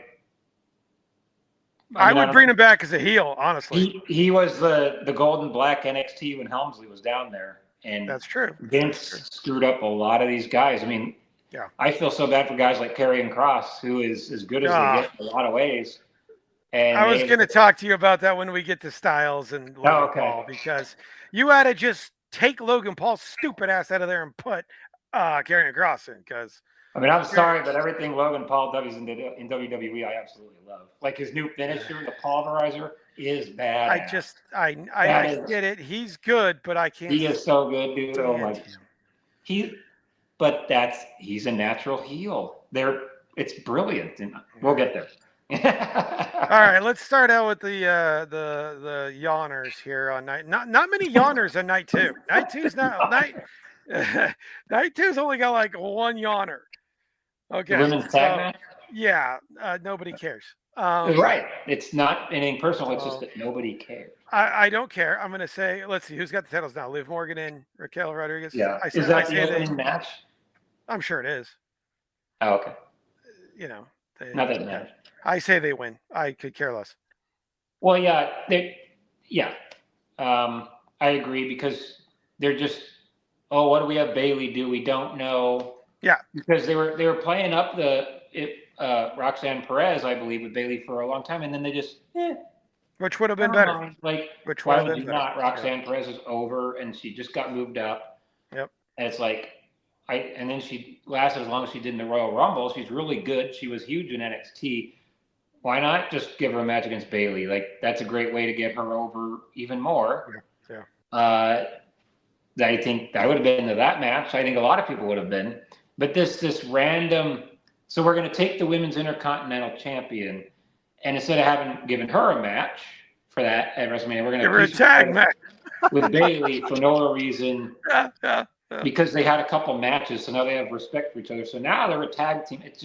I would bring him back as a heel, honestly. He was the Golden Black NXT when Helmsley was down there, and that's true. Vince screwed up a lot of these guys. I mean, I feel so bad for guys like Karrion Kross, who is as good as they get in a lot of ways. And I was going to talk to you about that when we get to Styles and Logan Paul, because you had to just take Logan Paul's stupid ass out of there and put Karrion Kross in, because. I mean, I'm sorry, but everything Logan Paul does in WWE, I absolutely love. Like his new finisher, the Pulverizer, is bad. I get it. He's good, but I can't. He is so good, dude. Oh my. He's a natural heel. It's brilliant, and we'll get there. All right, let's start out with the yawners here on night. Not many yawners on night 2. Night 2's not night. Night 2's only got like one yawner. Okay. The women's tag match? Yeah, nobody cares. Right. It's not anything personal. It's just that nobody cares. I don't care. I'm going to say, let's see, who's got the titles now? Liv Morgan and Raquel Rodriguez? Yeah. Is that the opening match? I'm sure it is. Oh, okay. Not that match. I say they win. I could care less. Well, yeah. I agree, because they're just, what do we have Bailey do? We don't know. Yeah, because they were playing up Roxanne Perez, I believe, with Bailey for a long time, and then they just which would have been better. Like, why would you not? Roxanne Perez is over, and she just got moved up. Yep. And it's like, and then she lasted as long as she did in the Royal Rumble. She's really good. She was huge in NXT. Why not just give her a match against Bailey? Like, that's a great way to get her over even more. Yeah. I think I would have been into that match. I think a lot of people would have been. But this random, so we're going to take the women's Intercontinental Champion, and instead of given her a match for that at WrestleMania, we're going to give her a tag match with Bailey for no reason. Because they had a couple matches, so now they have respect for each other. So now they're a tag team. It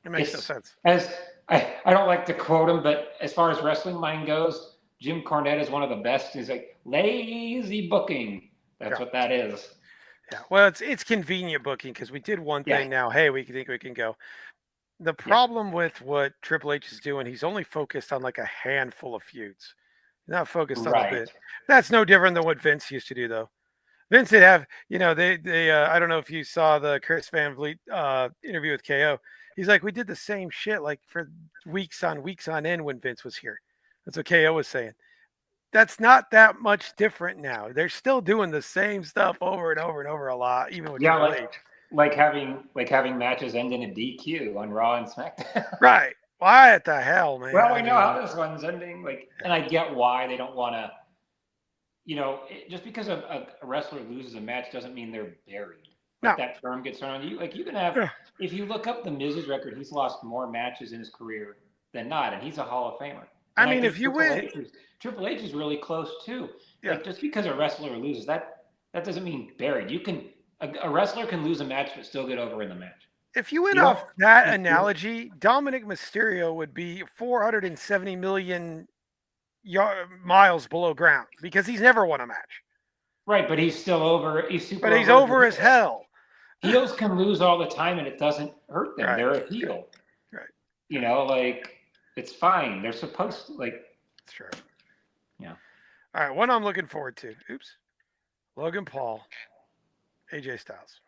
makes no sense. As I don't like to quote him, but as far as wrestling mind goes, Jim Cornette is one of the best. He's like, lazy booking. That's what that is. Yeah, well, it's convenient booking, because we did one thing now. Hey, we think we can go. The problem with what Triple H is doing, he's only focused on like a handful of feuds. He's not focused on a bit. That's no different than what Vince used to do, though. Vince would have, they I don't know if you saw the Chris Van Vliet interview with KO. He's like, we did the same shit like for weeks on end when Vince was here. That's what KO was saying. That's not that much different now. They're still doing the same stuff over and over and over a lot, even with Triple H. Like having matches end in a DQ on Raw and SmackDown. Right. Why the hell, man? Well, we know how this one's ending. And I get why they don't want to. Just because a wrestler loses a match doesn't mean they're buried. That term gets thrown on you. Like, you can have, if you look up the Miz's record, he's lost more matches in his career than not, and he's a Hall of Famer. I mean, if you win, Triple H is really close too. Yeah. Like, just because a wrestler loses, that doesn't mean buried. You can a wrestler can lose a match but still get over in the match. If you went off that analogy, Dominic Mysterio would be 470 million miles below ground because he's never won a match. Right, but he's still over. He's over as hell. Heels can lose all the time, and it doesn't hurt them. Right. They're a heel. Right. It's fine. They're supposed to, It's true. Yeah. All right, one I'm looking forward to. Logan Paul, AJ Styles.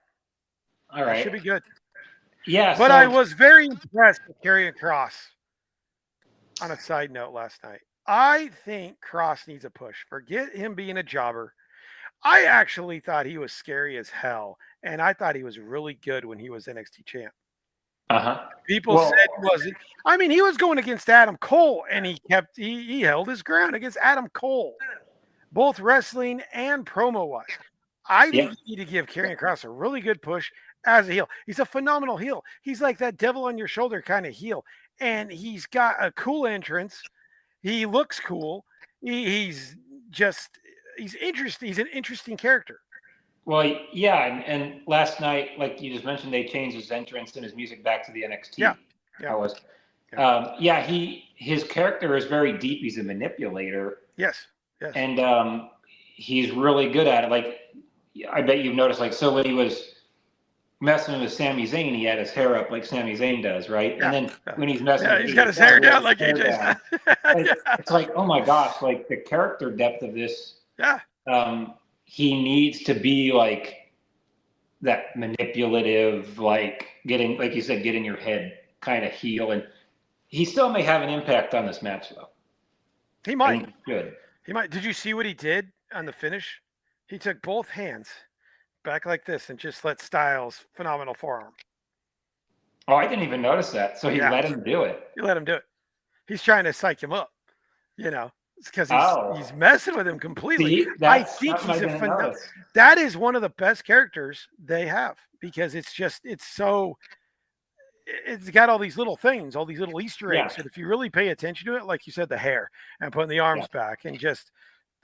All right. That should be good. Yeah. But I was very impressed with Karrion Kross. On a side note, last night, I think Cross needs a push. Forget him being a jobber. I actually thought he was scary as hell, and I thought he was really good when he was NXT champ. Uh-huh. People Well, said he wasn't. I mean, he was going against Adam Cole, and he held his ground against Adam Cole, both wrestling and promo wise. I yeah. think you need to give Karrion Kross a really good push as a heel. He's a phenomenal heel. He's like that devil on your shoulder kind of heel, and he's got a cool entrance. He looks cool. He's just he's interesting. He's an interesting character. Well, yeah, and last night, like you just mentioned, they changed his entrance and his music back to the Yeah, NXT. yeah, I was, yeah. yeah, his character is very deep. He's a manipulator, Yes, yes. and he's really good at it. Like, I bet you've noticed, like, so when he was messing with Sami Zayn, he had his hair up like Sami Zayn does, right? And Yeah, then yeah. when he's messing Yeah, with he's AJ got his Styles, hair he has down his like hair AJ's. down. Yeah, It's like, oh my gosh, like the character depth of this. yeah, He needs to be like that manipulative, like getting, like you said, get in your head kind of heel. And he still may have an impact on this match, though. he I might. think he should. He might. Did you see what he did on the finish? He took both hands back like this and just let Styles phenomenal forearm. Oh, I didn't even notice that. So he Yeah, let him do it. you let him do it. He's trying to psych him up. You know, it's because he's Oh, messing with him completely. see, I that's think something I he's a didn't notice. that is one of the best characters they have because it's so it's got all these little things, all these little Easter Yeah, eggs that if you really pay attention to it, like you said, the hair and putting the yeah. arms back and just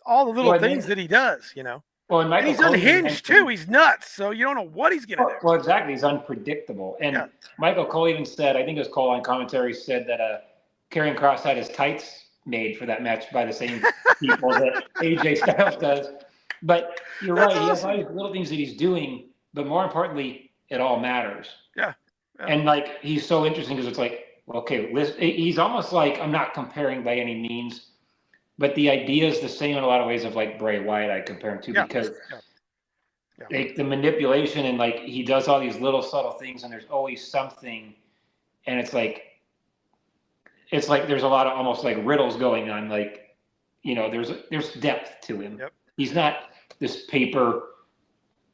all the little Well, and things then, that he does, you know. well, and And Michael he's Cole even unhinged too. mentioned, He's nuts. So you don't know what he's gonna do. well, exactly, he's unpredictable. Yeah. And Michael Cole even said, I think it was Cole on commentary, said that Karrion Kross had his tights made for that match by the same people that AJ Styles does. But you're That's right, he has all awesome. these little things that he's doing, but more importantly, it all matters. Yeah. Yeah. And like he's so interesting because it's like, okay, he's almost like, I'm not comparing by any means, but the idea is the same in a lot of ways of like Bray Wyatt. I compare him to Yeah. because Yeah. Yeah. like the manipulation and like he does all these little subtle things, and there's always something, and it's like there's a lot of almost like riddles going on. Like, there's depth to him. Yep. He's not this paper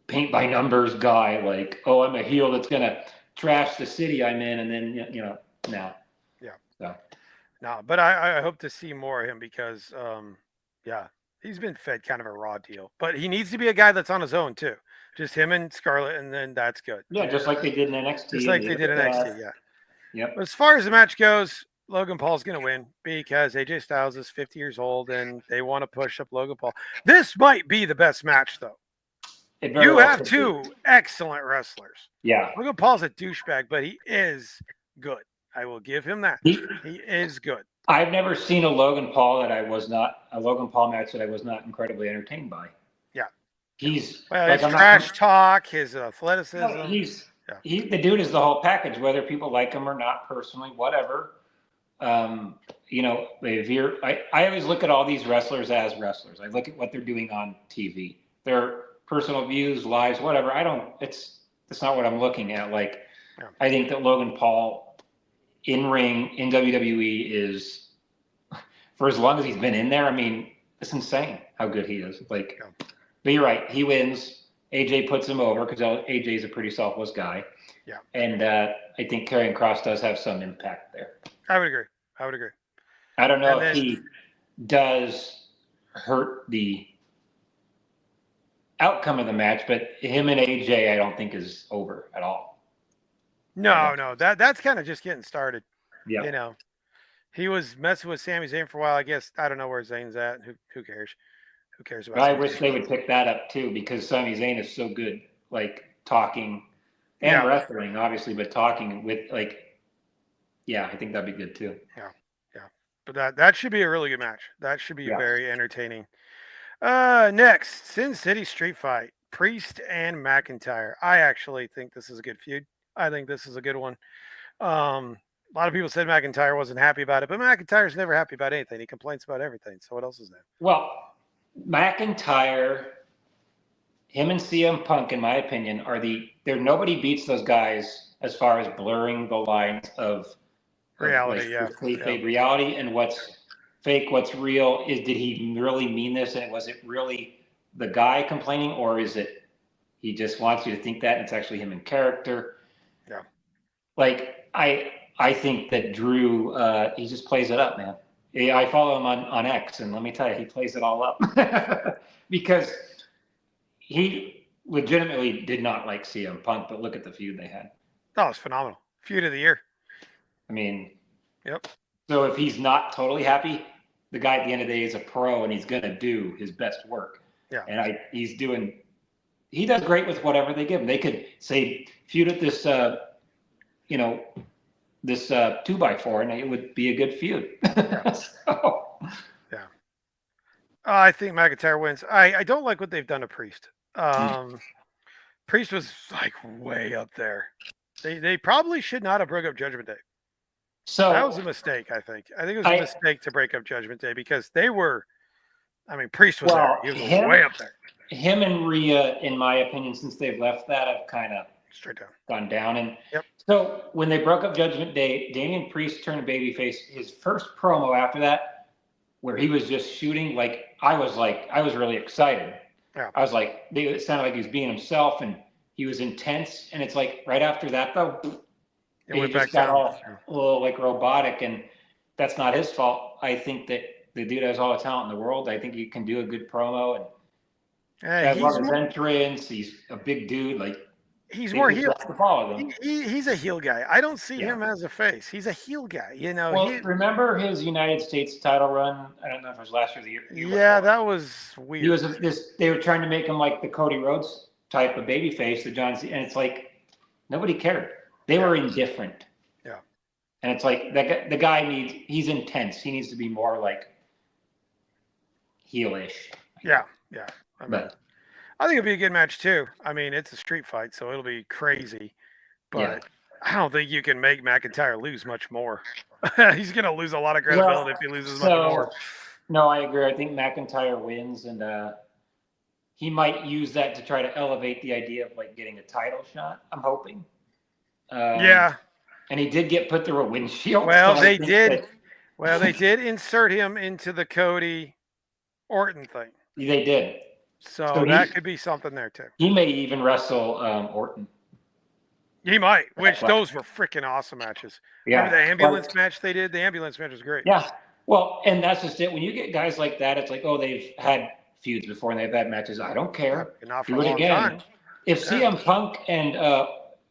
paint by numbers guy. Like, oh, I'm a heel that's gonna trash the city I'm in, and then no. Yeah. So. No, but I hope to see more of him because yeah, he's been fed kind of a raw deal. But he needs to be a guy that's on his own too. Just him and Scarlett, and then that's good. Yeah, just like they did in NXT. Just like they did in NXT, yeah. Yep. But as far as the match goes, Logan Paul's going to win because AJ Styles is 50 years old and they want to push up Logan Paul. This might be the best match, though. You have two excellent wrestlers. Yeah. Logan Paul's a douchebag, but he is good. I will give him that. He is good. I've never seen a Logan Paul match that I was not incredibly entertained by. Yeah. He's his trash talk, his athleticism. No, the dude is the whole package, whether people like him or not personally, whatever. I always look at all these wrestlers as wrestlers. I look at what they're doing on TV, their personal views, lives, whatever. That's not what I'm looking at. Like, yeah. I think that Logan Paul in ring in WWE is, for as long as he's been in there, I mean, it's insane how good he is. Like, yeah. But you're right. He wins. AJ puts him over because AJ is a pretty selfless guy. Yeah. And I think Karrion Kross does have some impact there. I would agree. I don't know if he does hurt the outcome of the match, but him and AJ I don't think is over at all. No. That's kind of just getting started. Yeah. He was messing with Sami Zayn for a while. I guess I don't know where Zayn's at. Who cares? Who cares about? I wish they would pick that up too because Sami Zayn is so good, like talking and wrestling, obviously, but talking with I think that'd be good too. Yeah. But that should be a really good match. That should be very entertaining. Next, Sin City Street Fight, Priest and McIntyre. I actually think this is a good feud. I think this is a good one. A lot of people said McIntyre wasn't happy about it, but McIntyre's never happy about anything. He complains about everything. So what else is there? Well, McIntyre, him and CM Punk, in my opinion, nobody beats those guys as far as blurring the lines of reality, reality and what's fake, what's real? Did he really mean this? And was it really the guy complaining, or is it he just wants you to think that and it's actually him in character? Yeah. Like I think that Drew, he just plays it up, man. I follow him on X, and let me tell you, he plays it all up because he legitimately did not like CM Punk, but look at the feud they had. Oh, it's phenomenal. Feud of the year. I mean, Yep. so if he's not totally happy, the guy at the end of the day is a pro, and he's going to do his best work. Yeah. And he does great with whatever they give him. They could say feud at this, this 2x4, and it would be a good feud. Yeah. So, Yeah. I think McIntyre wins. I don't like what they've done to Priest. Priest was like way up there. They probably should not have broke up Judgment Day. That was a mistake, I think. I think it was a mistake to break up Judgment Day because they were. I mean, Priest was there. He was way up there. Him and Rhea, in my opinion, since they've left that, have kind of straight down, gone down. And yep. So when they broke up Judgment Day, Damian Priest turned babyface. His first promo after that, where he was just shooting, I was really excited. Yeah. I was like, it sounded like he was being himself, and he was intense. And it's like right after that, though, it just got all a little like robotic, and that's not his fault. I think that the dude has all the talent in the world. I think he can do a good promo, and I love his entrance. He's a big dude. He's more heel. To follow them. He's a heel guy. I don't see him as a face. He's a heel guy. Well, remember his United States title run? I don't know if it was last year or the year. Yeah, that was weird. He was they were trying to make him like the Cody Rhodes type of babyface, the John Cena, and it's like nobody cared. They were indifferent. Yeah. And it's like the guy he's intense. He needs to be more like heelish. Yeah. I think it'll be a good match too. I mean, it's a street fight, so it'll be crazy. But I don't think you can make McIntyre lose much more. He's going to lose a lot of credibility if he loses much more. No, I agree. I think McIntyre wins, and he might use that to try to elevate the idea of getting a title shot. I'm hoping. Yeah. And he did get put through a windshield. Well, so they did. They did insert him into the Cody Orton thing. They did. So that could be something there too. He may even wrestle Orton. He might, which those were freaking awesome matches. Yeah. Remember the ambulance match they did? The ambulance match was great. Yeah. Well, and that's just it. When you get guys like that, it's like, oh, they've had feuds before and they've had matches. I don't care. Not for Do it again. Time. If CM Punk and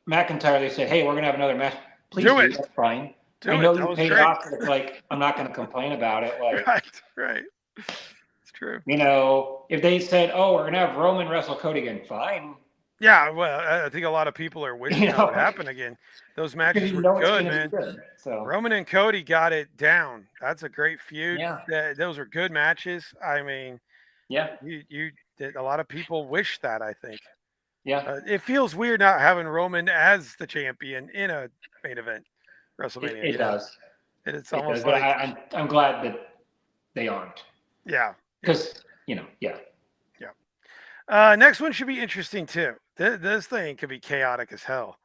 McIntyre, they said, hey, we're going to have another match. Please do it. That's fine. I know you paid off, but it's like, I'm not going to complain about it. Right. It's true. If they said, oh, we're going to have Roman wrestle Cody again, fine. Yeah, well, I think a lot of people are wishing that would happen again. Those matches were good, man. So. Roman and Cody got it down. That's a great feud. Yeah. Those were good matches. I mean, you a lot of people wish that, I think. Yeah. It feels weird not having Roman as the champion in a main event WrestleMania. It does. And it's almost like I'm glad that they aren't. Yeah. Because, next one should be interesting too. This thing could be chaotic as hell.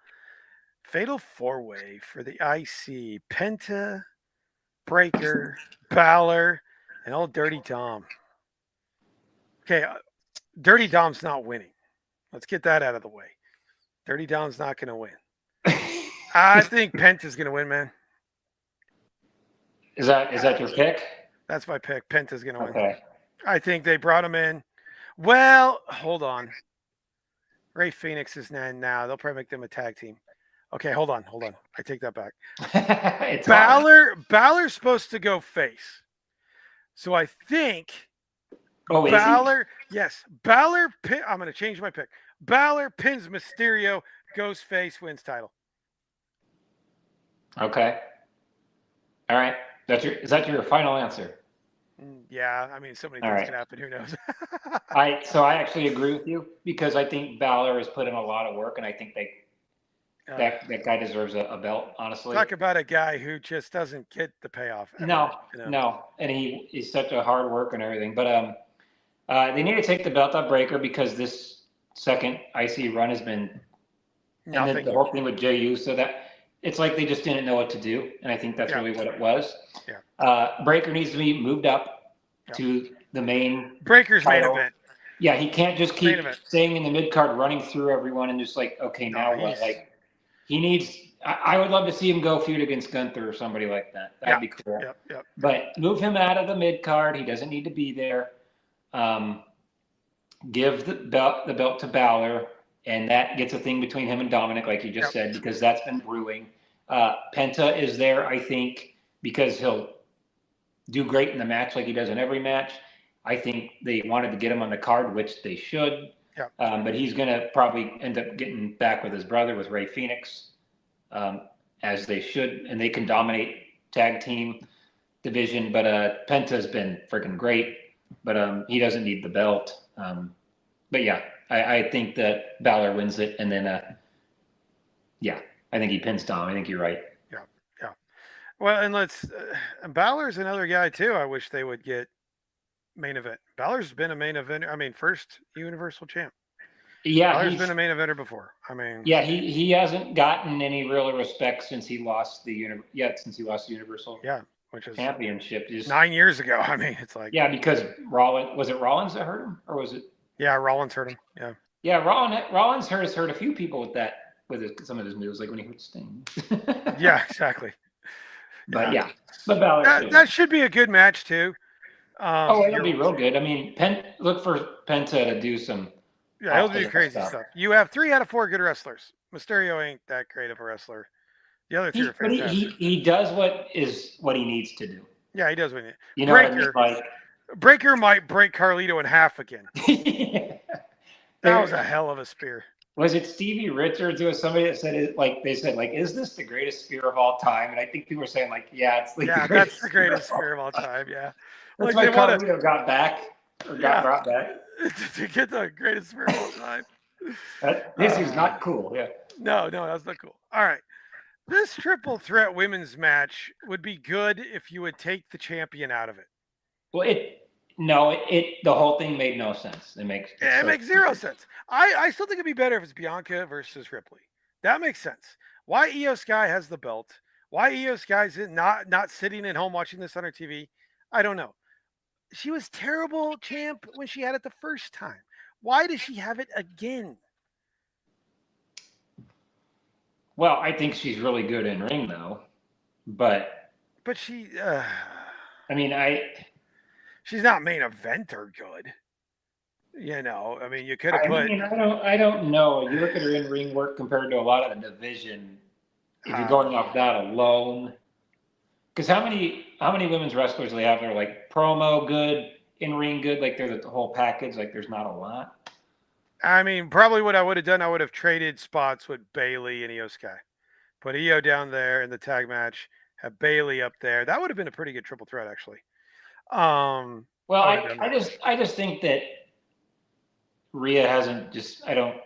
Fatal 4-way for the IC. Penta, Breaker, Balor, and old Dirty Dom. Okay, Dirty Dom's not winning. Let's get that out of the way. Dirty Dom's not going to win. I think Penta's going to win, man. Is that your pick? That's my pick. Penta's going to win. I think they brought him in. Well, hold on. Ray Phoenix is now. They'll probably make them a tag team. Okay, hold on. I take that back. Balor's supposed to go face. So I think Balor, yes. Balor, I'm going to change my pick. Balor pins Mysterio, goes face, wins title. Okay. All right. Is that your final answer? Yeah, I mean, so many things can happen. Who knows? So I actually agree with you because I think Balor has put in a lot of work, and I think that guy deserves a belt. Honestly, talk about a guy who just doesn't get the payoff. Ever, no, and he's such a hard worker and everything. But they need to take the belt off Breaker because this second IC run has been nothing. And then the whole thing with Jey Uso it's like they just didn't know what to do, and I think that's really what it was. Yeah. Breaker needs to be moved up Yeah. to the main Breaker's main title. event. Yeah, he can't just keep staying in the mid card, running through everyone, and just like, okay, No, now what? Like, he needs. I would love to see him go feud against Gunther or somebody like that. That'd be cool. Yep. But move him out of the mid card. He doesn't need to be there. Give the belt to Balor, and that gets a thing between him and Dominic, like you just said, because that's been brewing. Penta is there, I think, because he'll do great in the match like he does in every match. I think they wanted to get him on the card, which they should. Yeah. But he's going to probably end up getting back with his brother, with Rey Fenix, as they should, and they can dominate tag team division. But Penta's been freaking great, but he doesn't need the belt. But yeah, I think that Balor wins it, and then I think he pins Dom. I think you're right. Yeah. Well, and Balor's another guy too. I wish they would get main event. Balor's been a main eventer. I mean, first Universal champ. Yeah, Balor's been a main eventer before. I mean, yeah, he hasn't gotten any real respect since he lost the Universal. Yeah, which is championship. 9 years ago. I mean, it's like because Rollins that hurt him, or was it? Yeah, Rollins hurt him. Yeah. Yeah, Rollins hurt a few people with some of his moves, like when he hurt Sting. Yeah, exactly. But but Balor that should be a good match too. It'll be real good. I mean, look for Penta to do some. Yeah, he'll do crazy stuff. You have 3 out of 4 good wrestlers. Mysterio ain't that great of a wrestler. The other 2 are fantastic. He does what he needs to do. Yeah, he does what he needs. You know Breaker, what I mean? Breaker might break Carlito in half again. That was a hell of a spear. Was it Stevie Richards or somebody that said it? Like they said, like, is this the greatest spear of all time? And I think people were saying, like, yeah, it's like that's the greatest spear of all time. Yeah, that's why Carlito got back or got brought back to get the greatest spear of all time. This is not cool. Yeah. No, that's not cool. All right, this triple threat women's match would be good if you would take the champion out of it. Well, the whole thing made no sense. It makes zero sense. I still think it'd be better if it's Bianca versus Ripley. That makes sense. Why Io Sky has the belt? Why Io Sky's not sitting at home watching this on her TV? I don't know. She was terrible champ when she had it the first time. Why does she have it again? Well, I think she's really good in ring though, but she. I mean, she's not main eventer good. You know, I mean, you could have put. I don't know. You look at her in ring work compared to a lot of the division. If you're going off that alone, because how many women's wrestlers do they have that are like promo good, in ring good, like they're the whole package? Like there's not a lot. I mean, probably what I would have done, I would have traded spots with Bayley and Io Sky. Put Io down there in the tag match, have Bayley up there. That would have been a pretty good triple threat, actually. Well, I just think that Rhea hasn't just. I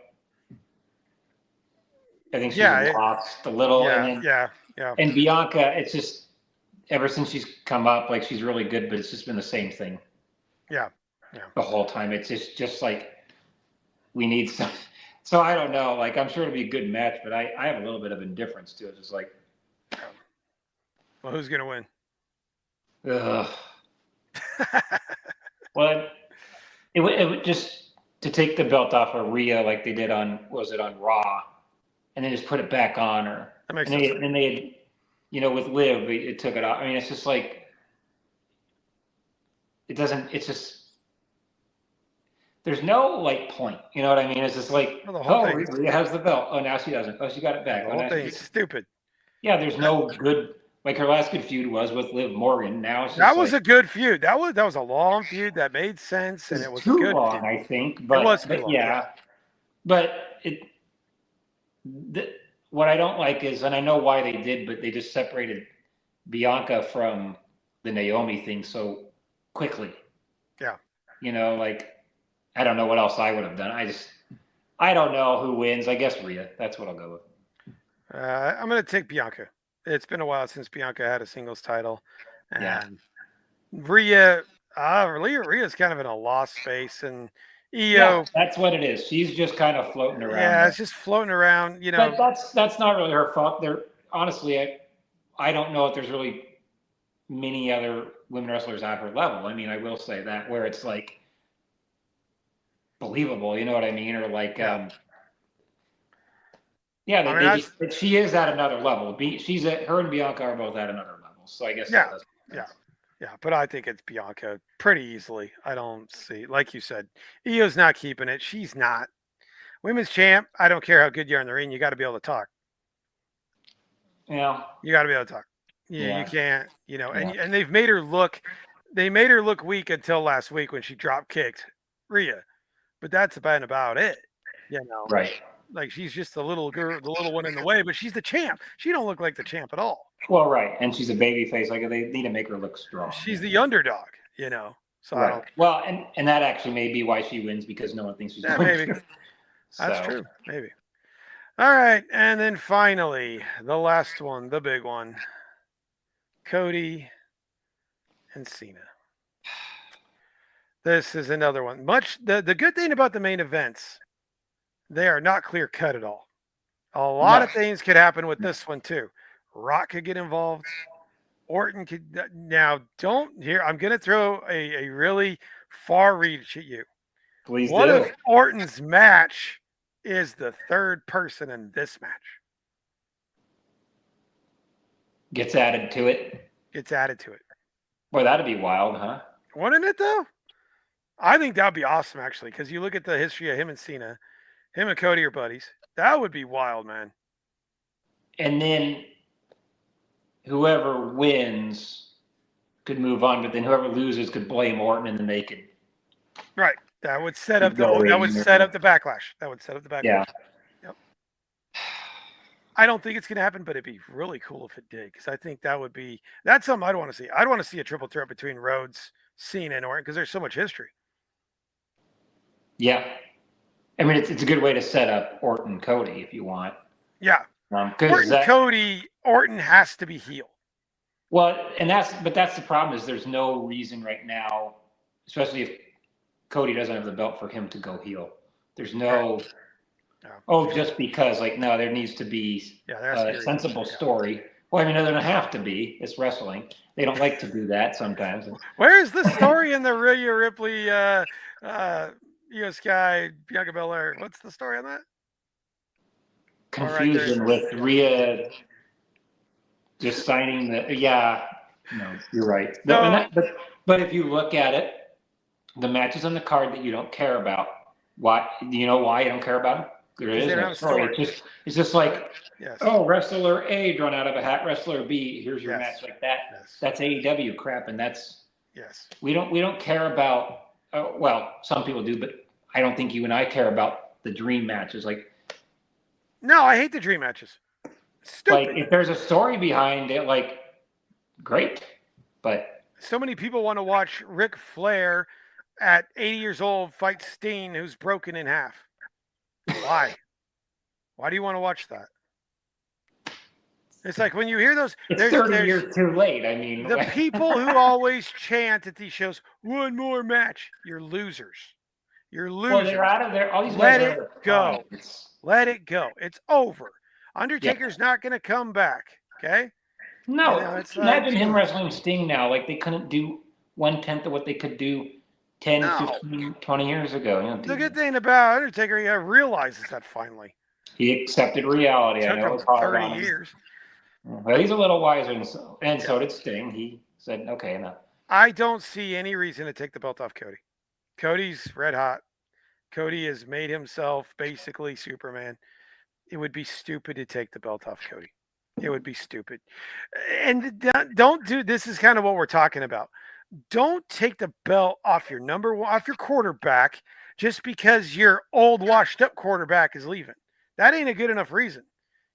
think she's lost a little. Yeah. And Bianca, it's just ever since she's come up, like she's really good, but it's just been the same thing. Yeah. The whole time, it's just like we need some. So I don't know. Like I'm sure it'll be a good match, but I have a little bit of indifference to it. Just like, well, who's gonna win? Ugh. Well, it would just to take the belt off of Rhea like they did on Raw, and then just put it back on her. That makes sense. And they, with Liv, it took it off. I mean, it's just like it doesn't. It's just there's no like point. You know what I mean? It's just like Rhea has the belt. Oh, now she doesn't. Oh, she got it back. The whole thing is stupid. Yeah, there's no good. Like her last good feud was with Liv Morgan. Now it's just that was a good feud. That was a long feud that made sense, and it was too good long, feud. I think. But, it was too long, yeah. But what I don't like is, and I know why they did, but they just separated Bianca from the Naomi thing so quickly. Yeah. Like I don't know what else I would have done. I don't know who wins. I guess Rhea. That's what I'll go with. I'm going to take Bianca. It's been a while since Bianca had a singles title. And Rhea's kind of in a lost space, and Io. Yeah, that's what it is. She's just kind of floating around. Yeah, it's just floating around. But that's not really her fault. honestly, I don't know if there's really many other women wrestlers at her level. I mean, I will say that where it's like believable, you know what I mean? Or like, Yeah. she is at another level. Her and Bianca are both at another level. So I guess that does make sense. Yeah, but I think it's Bianca pretty easily. I don't see, like you said, Io's not keeping it. She's not. Women's champ, I don't care how good you are in the ring. You got to be able to talk. Yeah. You got to be able to talk. You can't, and they've made her look, weak until last week when she drop kicked Rhea. But that's about it. Right. Like she's just the little girl, the little one in the way, but she's the champ. She don't look like the champ at all. Well, right. And she's a baby face. Like they need to make her look strong. She's the underdog, So right. I don't. Well, and that actually may be why she wins because no one thinks she's going maybe. to. That's true. Maybe. All right. And then finally, the last one, the big one. Cody and Cena. This is another one. The good thing about the main events, they are not clear cut at all. A lot of things could happen with this one too. Rock could get involved. Orton could. Now, don't hear. I'm going to throw a really far reach at you. Please what do. If Orton's match is the third person in this match? Gets added to it. Boy, that'd be wild, huh? Wouldn't it though? I think that'd be awesome actually, because you look at the history of him and Cena, him and Cody are buddies. That would be wild, man. And then whoever wins could move on, but then whoever loses could blame Orton, and then they could. Right. That would set up the backlash. Yeah. Yep. I don't think it's going to happen, but it'd be really cool if it did, because I think that's something I'd want to see. I'd want to see a triple threat between Rhodes, Cena, and Orton, because there's so much history. Yeah. I mean, it's a good way to set up Orton Cody if you want. Yeah. Orton has to be heel. Well, that's the problem is there's no reason right now, especially if Cody doesn't have the belt, for him to go heel. There's no, just because, no, there needs to be a sensible story. Well, I mean, there don't have to be. It's wrestling. They don't like to do that sometimes. Where's the story in the Rhea Ripley, Io Sky, Bianca Belair? What's the story on that? Confusion with Rhea just signing the. Yeah, no, you're right. But if you look at it, the matches on the card that you don't care about, why? Do you know why you don't care about them? There is no story. It's just like, wrestler A drawn out of a hat, wrestler B. Here's your match, like that. Yes. That's AEW crap, and that's. Yes. We don't care about. Well, some people do, but I don't think you and I care about the dream matches. No, I hate the dream matches. Stupid. If there's a story behind it, great. But so many people want to watch Ric Flair at 80 years old fight Steen, who's broken in half. Why? Why do you want to watch that? It's like when you hear those. It's 30 years too late. I mean, the people who always chant at these shows, "One more match." You're losers. Well, they're out of there. All these Let it go. Let it go. It's over. Undertaker's not going to come back. Okay. No. Imagine him wrestling Sting now. They couldn't do 1/10 of what they could do 10, 15, 20 years ago. The good thing about Undertaker, he realizes that finally. He accepted reality. It took him 30 years. Well, he's a little wiser, and so did Sting. He said, okay, enough. I don't see any reason to take the belt off Cody. Cody's red hot. Cody has made himself basically Superman. It would be stupid to take the belt off Cody. It would be stupid. And don't do, this is kind of what we're talking about. Don't take the belt off your off your quarterback just because your old washed up quarterback is leaving. That ain't a good enough reason.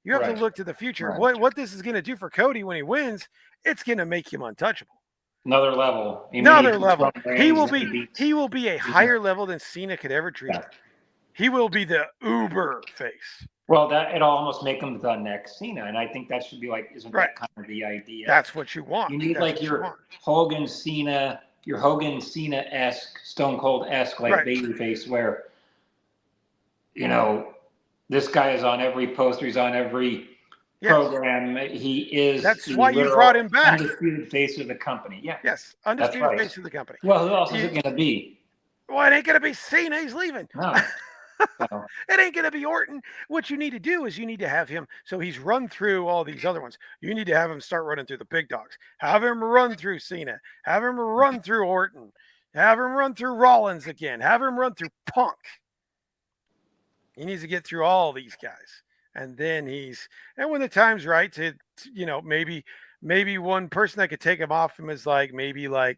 You have to look to the future. Right. What this is going to do for Cody when he wins, it's going to make him untouchable. Another level. He will be a higher level than Cena could ever dream. Yeah. He will be the uber face. Well, it'll almost make him the next Cena, and I think that should be isn't that kind of the idea? That's what you want. You need your Hogan Cena-esque, Stone Cold-esque babyface where, this guy is on every poster, he's on every program. He is That's the why you literal brought him back. undisputed face of the company. Yeah. Yes, That's undisputed right. face of the company. Well, who else is it going to be? Well, it ain't going to be Cena. He's leaving. No. So, It ain't going to be Orton. What you need to do is you need to have him. So he's run through all these other ones. You need to have him start running through the big dogs. Have him run through Cena. Have him run through Orton. Have him run through Rollins again. Have him run through Punk. He needs to get through all these guys. And then and when the time's right to maybe one person that could take him off him is maybe LA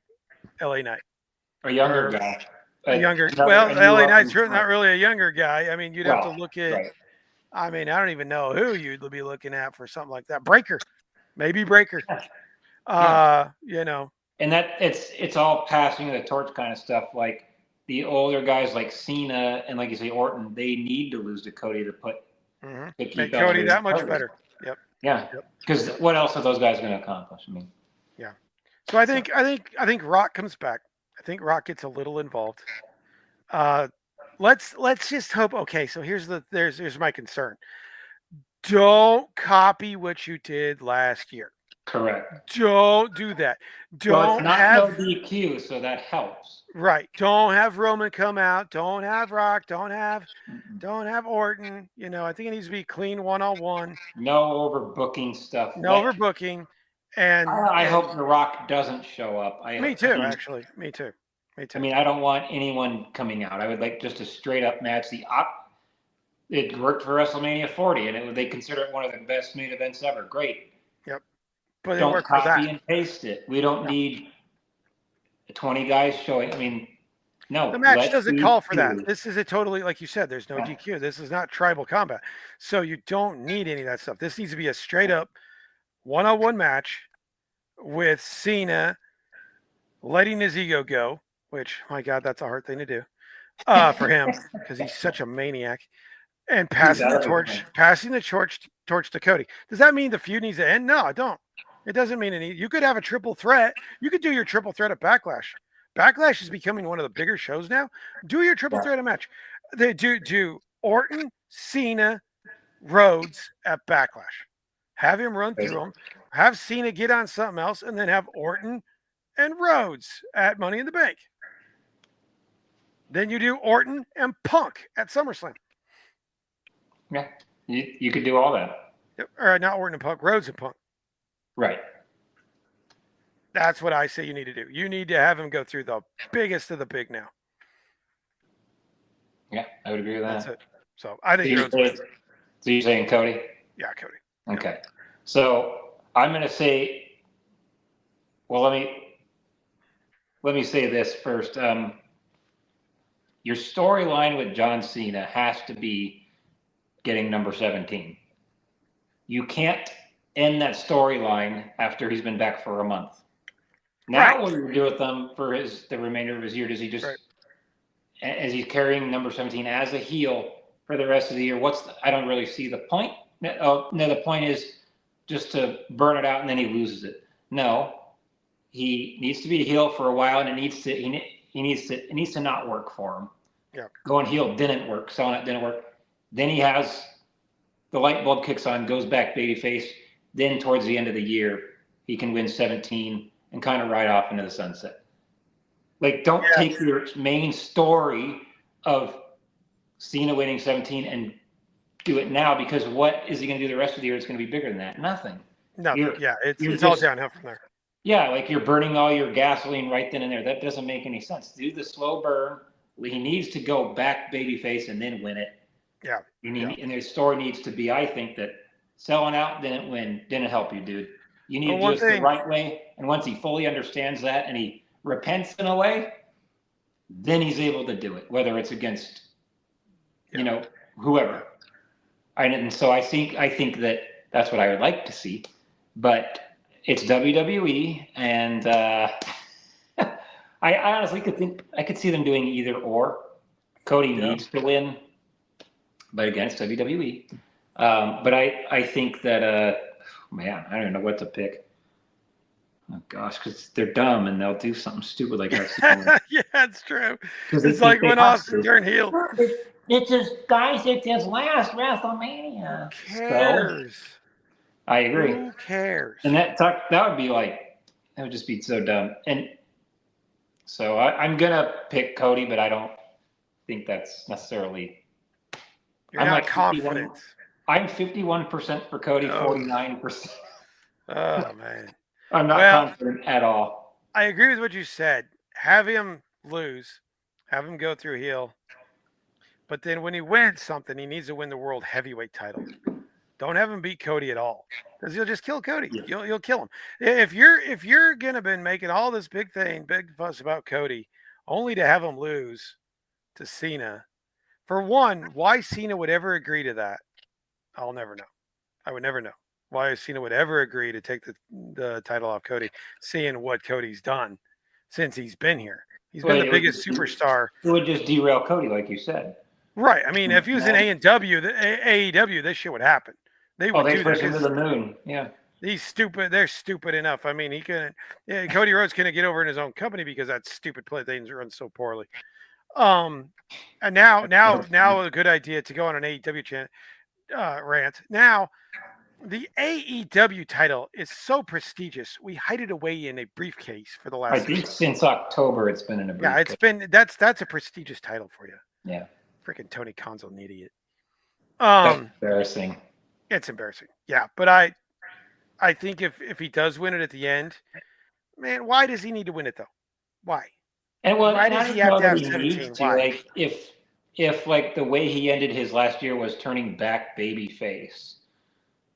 Knight. a younger guy. A younger, well, LA Knight's not really a younger guy. I mean, you'd have to look at, right. I mean, I don't even know who you'd be looking at for something like that. Breaker, maybe Breaker. And that it's all passing the torch kind of stuff. Like the older guys like Cena and like you say Orton, they need to lose to Cody to keep make Cody that much better. Yep. Yeah. Because what else are those guys going to accomplish? I mean. Yeah. So I think Rock comes back. I think Rock gets a little involved. Let's just hope. Okay, so here's my concern. Don't copy what you did last year. Correct. Don't do that. Don't no DQ, so that helps. Right. Don't have Roman come out. Don't have Rock. Don't have Orton. I think it needs to be clean one-on-one. No overbooking stuff. No overbooking. And I hope The Rock doesn't show up. Me too. Me too. I mean, I don't want anyone coming out. I would like just a straight up match. It worked for WrestleMania 40, and they consider it one of the best main events ever. Great. Yep. But don't copy and paste it. We don't need 20 guys showing. I mean, no. The match doesn't call for that. This is a totally, like you said, there's no DQ. This is not tribal combat. So you don't need any of that stuff. This needs to be a straight up one-on-one match with Cena letting his ego go, which, my God, that's a hard thing to do for him because he's such a maniac. And passing the torch to Cody. Does that mean the feud needs to end? No, I don't. It doesn't mean any. You could have a triple threat. You could do your triple threat at Backlash. Backlash is becoming one of the bigger shows now. Do your triple threat match. They do Orton, Cena, Rhodes at Backlash. Have him run through them. Have Cena get on something else, and then have Orton and Rhodes at Money in the Bank. Then you do Orton and Punk at SummerSlam. Yeah, you could do all that. Or not Orton and Punk, Rhodes and Punk. Right. That's what I say you need to do. You need to have him go through the biggest of the big now. Yeah, I would agree with that. That's it. So I think Rhodes wins. So you're saying Cody? Yeah, Cody. Okay. So I'm going to say, well, let me say this first. Your storyline with John Cena has to be getting number 17. You can't end that storyline after he's been back for a month. Now, what do you do with them for the remainder of his year? Does he just, as he's carrying number 17 as a heel for the rest of the year? I don't really see the point. No, the point is just to burn it out and then he loses it. No, he needs to be a heel for a while, and it needs to not work for him. Yeah. Going heel didn't work. Selling it didn't work. Then he has the light bulb kicks on, goes back babyface. Then towards the end of the year, he can win 17 and kind of ride off into the sunset. Like, don't take your main story of Cena winning 17 and do it now, because what is he going to do the rest of the year? It's going to be bigger than that. Nothing. Nothing. It's all downhill from there. Yeah, like you're burning all your gasoline right then and there. That doesn't make any sense. Do the slow burn. He needs to go back babyface and then win it. Yeah. And their story needs to be, I think, that selling out didn't help you, dude. You need to do it the right way. And once he fully understands that and he repents in a way, then he's able to do it, whether it's against, whoever. And so I think that that's what I would like to see, but it's WWE, and I honestly could see them doing either or. Cody needs to win, but against WWE. But I think that man, I don't even know what to pick. Oh gosh, because they're dumb and they'll do something stupid like that. Yeah, it's true. It's like when Austin turned heel. It's his last WrestleMania. Who cares? I agree. Who cares? And that would be like, that would just be so dumb. And so I'm gonna pick Cody, but I don't think that's necessarily. You're I'm not like confident. I'm 51% for Cody, Oh. 49%. Oh man. I'm not confident at all. I agree with what you said. Have him lose, have him go through heel, but then when he wins something, he needs to win the world heavyweight title. Don't have him beat Cody at all, because you'll just kill Cody. Yeah. You'll kill him. If you're gonna been making all this big fuss about Cody, only to have him lose to Cena. For one, why Cena would ever agree to that, I'll never know. I would never know why Cena would ever agree to take the title off Cody, seeing what Cody's done since he's been here. He's been the biggest superstar. It would just derail Cody, like you said. Right. I mean, if he was in AEW, this shit would happen. They would do push him to the moon. Yeah. He's stupid. They're stupid enough. I mean, he couldn't. Yeah, Cody Rhodes couldn't get over in his own company because that stupid play things run so poorly. And now a good idea to go on an AEW rant. Now, the AEW title is so prestigious. We hide it away in a briefcase for the last. I think since October it's been in a briefcase. Yeah, it's been that's a prestigious title for you. Yeah. Freaking Tony Khan's an idiot. That's embarrassing. It's embarrassing. Yeah, but I think if he does win it at the end, man, why does he need to win it though? Why? And why does he have to have 17? Why? Like if like the way he ended his last year was turning back baby face,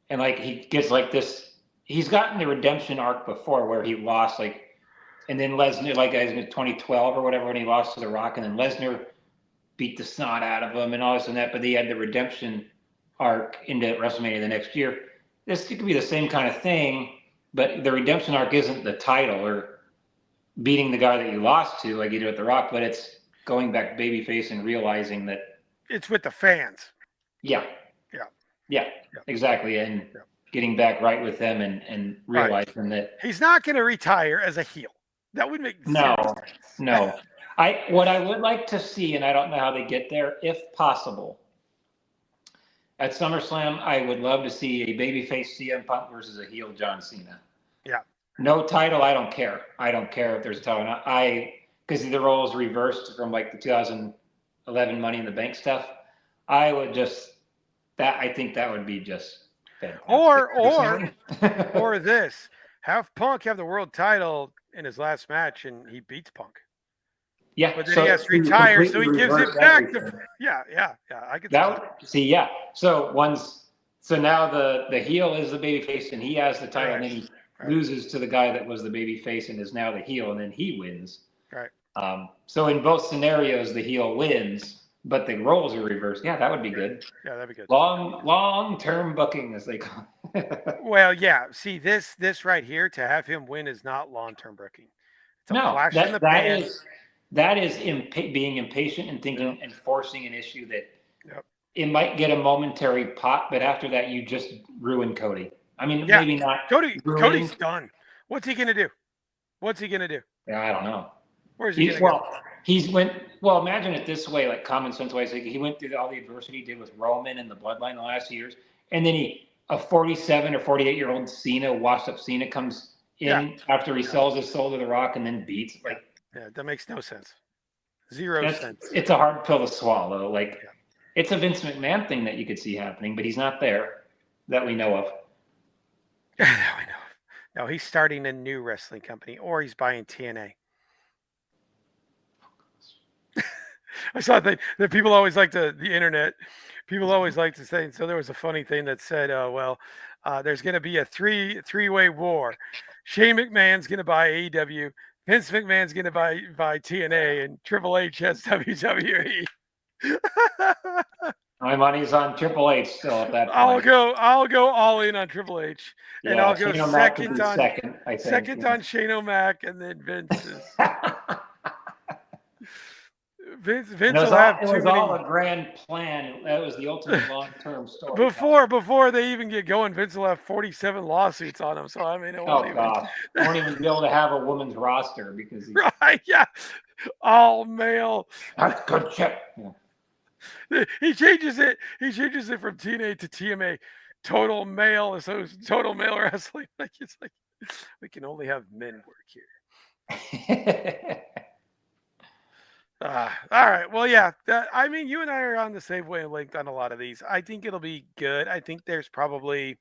and like he gets like this, he's gotten the redemption arc before where he lost and then Lesnar in 2012 or whatever when he lost to The Rock, and then Lesnar beat the snot out of him and all this and that, but he had the redemption arc into WrestleMania the next year. This could be the same kind of thing, but the redemption arc isn't the title or beating the guy that you lost to like you did with The Rock, but it's going back babyface and realizing that it's with the fans. Yeah, exactly, and getting back right with them and realizing that he's not going to retire as a heel. That would make no. What I would like to see, and I don't know how they get there, if possible. At SummerSlam, I would love to see a babyface CM Punk versus a heel John Cena. Yeah. No title, I don't care. I don't care if there's a title. Because the roles reversed from like the 2011 Money in the Bank stuff. I think that would be just fantastic. Or this. Have Punk have the world title in his last match and he beats Punk. Yeah, but then he has to retire, so he gives it back to. Yeah. I could see. Yeah, so now the heel is the babyface, and he has the title, and then he loses to the guy that was the babyface and is now the heel, and then he wins. Right. So in both scenarios, the heel wins, but the roles are reversed. Yeah, that would be good. Yeah, that'd be good. Long-term booking, as they call it. Well, yeah. See, this right here, to have him win is not long-term booking. It's a flash in the pan. That is being impatient and thinking and forcing an issue that it might get a momentary pop, but after that, you just ruin Cody. I mean, maybe not. Cody's done. What's he going to do? Yeah, I don't know. Where's he going to go? Imagine it this way, like common sense wise. Like he went through all the adversity he did with Roman and the Bloodline the last years, and then a 47 or 48-year-old Cena, washed up Cena, comes in after he sells his soul to The Rock and then beats Yeah, that makes no sense. Zero sense. It's a hard pill to swallow. It's a Vince McMahon thing that you could see happening, but he's not there that we know of. No, he's starting a new wrestling company, or he's buying TNA. I saw that people always like the internet. People always like to say. So there was a funny thing that said, there's going to be a three-way war. Shane McMahon's going to buy AEW. Vince McMahon's going to buy TNA, and Triple H has WWE. My money's on Triple H still at that point. I'll go all in on Triple H, and I'll go second on Shane O'Mac, and then Vince's. Vince will have too many. It was all a grand plan. That was the ultimate long-term story. Before they even get going, Vince will have 47 lawsuits on him. So I mean, God, won't even be able to have a woman's roster because all male. That's good shit. Yeah. He changes it from TNA to TMA. total male, so total male wrestling. Like it's like we can only have men work here. All right. Well, yeah. I mean, you and I are on the same wavelength on a lot of these. I think it'll be good. I think there's probably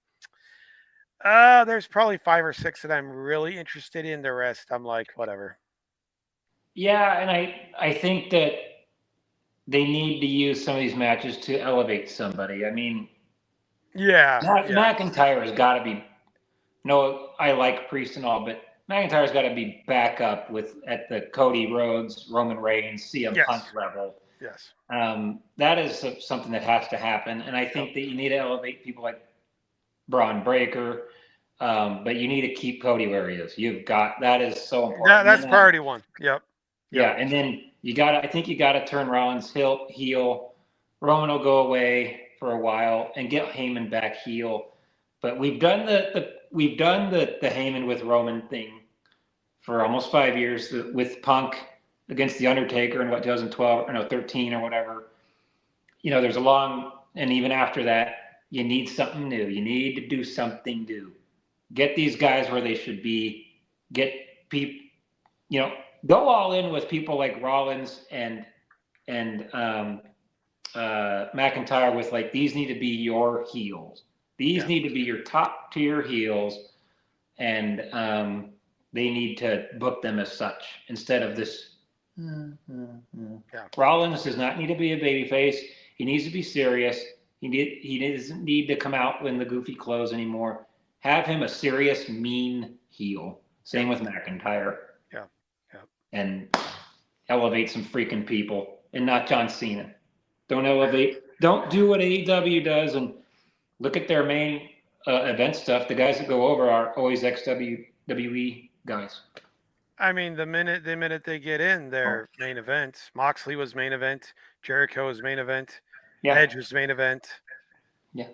5 or 6 that I'm really interested in. The rest, I'm like, whatever. Yeah, and I think that they need to use some of these matches to elevate somebody. I mean, Yeah. Yeah. McIntyre has got to be. No, I like Priest and all, but McIntyre's got to be back up with at the Cody Rhodes, Roman Reigns, CM Punk Yes. level. Yes. That is something that has to happen, and I think that you need to elevate people like Braun Breaker, but you need to keep Cody where he is. You've got that is so important. That's priority one. Yep. Yeah, and then you got to. I think you got to turn Rollins heel. Roman will go away for a while and get Heyman back heel. But we've done the Heyman with Roman thing for almost 5 years with Punk against the Undertaker in 2012 or no 13 or whatever. There's a long, and even after that, you need something new. You need to do something new. Get these guys where they should be. Get people, go all in with people like Rollins and McIntyre with like these need to be your heels. These need to be your top tier heels, and they need to book them as such instead of this. Rollins does not need to be a babyface. He needs to be serious. He doesn't need to come out in the goofy clothes anymore. Have him a serious, mean heel. Same with McIntyre. Yeah. And elevate some freaking people, and not John Cena. Don't elevate. Don't do what AEW does and look at their main event stuff. The guys that go over are always ex-WWE guys. I mean, the minute they get in, their main event. Moxley was main event. Jericho was main event. Yeah. Edge was main event. Yeah.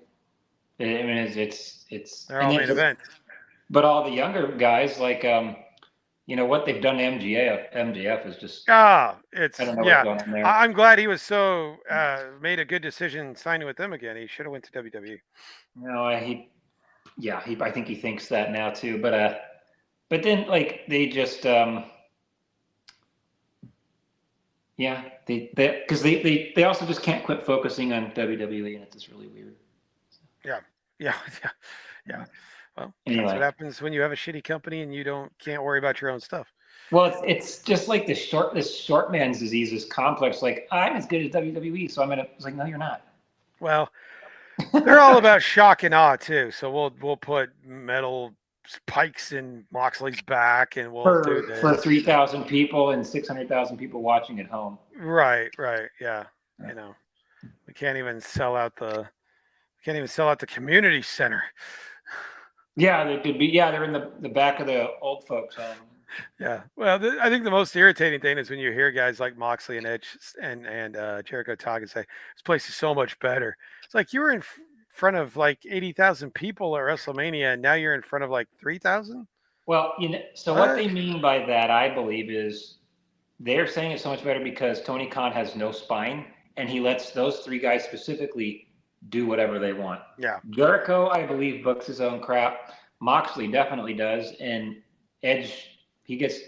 I mean, it's they're all main event. But all the younger guys, like what they've done to MJF is just. It's I don't know what's going on there. I'm glad he was so made a good decision signing with them again. He should have went to WWE. No, I think he thinks that now too. But then like they just because they also just can't quit focusing on WWE, and it's just really weird. Yeah. Well, anyway. That's what happens when you have a shitty company and you can't worry about your own stuff. Well, it's just like this short man's disease is complex. Like, I'm as good as WWE, so it's like, no, you're not. Well, they're all about shock and awe too. So we'll put metal spikes in Moxley's back, and we'll do this for 3,000 people and 600,000 people watching at home. Right. Yeah. We can't even sell out the community center. Yeah, they could be. Yeah, they're in the back of the old folks' home. Yeah. Well, I think the most irritating thing is when you hear guys like Moxley and Edge and Jericho talk and say, "This place is so much better." It's like you were in front of like 80,000 people at WrestleMania, and now you're in front of like 3,000. Well, so what they mean by that, I believe, is they're saying it's so much better because Tony Khan has no spine, and he lets those 3 guys specifically do whatever they want. Yeah. Jericho, I believe, books his own crap. Moxley definitely does, and Edge. He gets,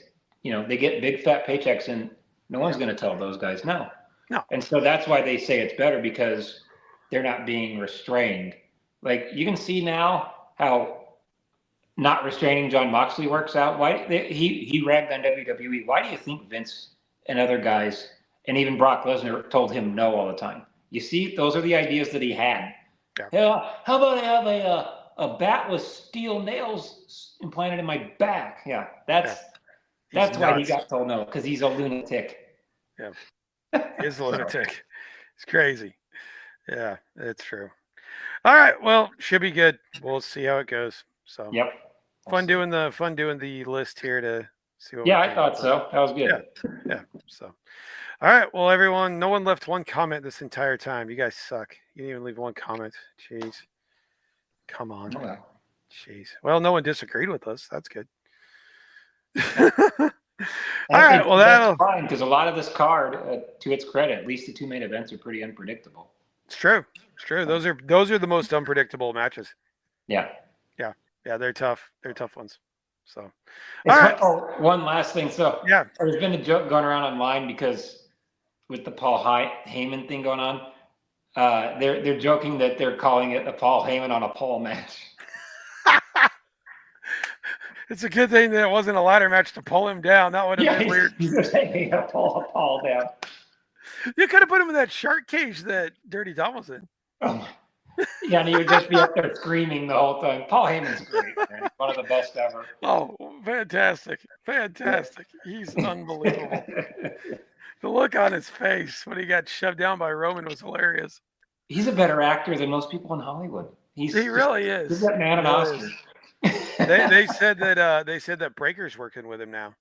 they get big fat paychecks, and no one's going to tell those guys no. No. And so that's why they say it's better, because they're not being restrained. Like, you can see now how not restraining John Moxley works out. He ragged on WWE. Why do you think Vince and other guys, and even Brock Lesnar, told him no all the time? You see, those are the ideas that he had. Yeah. How about I have a bat with steel nails implanted in my back? Yeah, that's why he got told no, because he's a lunatic. Yeah, he's a lunatic. It's crazy. Yeah, it's true. All right, well, should be good. We'll see how it goes. So, yep, fun doing the list here to see what. Yeah, I thought so. That was good. Yeah. So, all right. Well, everyone, no one left one comment this entire time. You guys suck. You didn't even leave one comment. Jeez. Come on. Jeez. Well, no one disagreed with us. That's good. All right. Well, that's fine, because a lot of this card, to its credit, at least the 2 main events are pretty unpredictable. It's true. It's true. Those are the most unpredictable matches. Yeah. Yeah, they're tough. They're tough ones. So, It's all right. one last thing. So Yeah. there's been a joke going around online because with the Paul Heyman thing going on, they're joking that they're calling it a Paul Heyman on a pole match. It's a good thing that it wasn't a ladder match to pull him down. That would have been weird. He's just hanging a Paul down. You could have put him in that shark cage that Dirty Tom was in. Oh, yeah, and he would just be up there screaming the whole time. Paul Heyman's great, man. He's one of the best ever. Oh, fantastic. Fantastic. He's unbelievable. The look on his face when he got shoved down by Roman was hilarious. He's a better actor than most people in Hollywood. He really is. He's that man an Oscar. They said that Breaker's working with him now.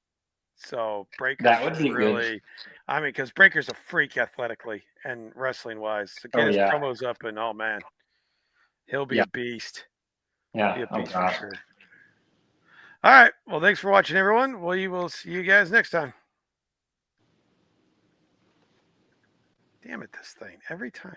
So Breaker's That would be really good. I mean, because Breaker's a freak athletically and wrestling wise. So get his promos up and oh man. He'll be a beast. Yeah. Be a beast for sure. All right. Well, thanks for watching, everyone. We will see you guys next time. Damn it, this thing. Every time.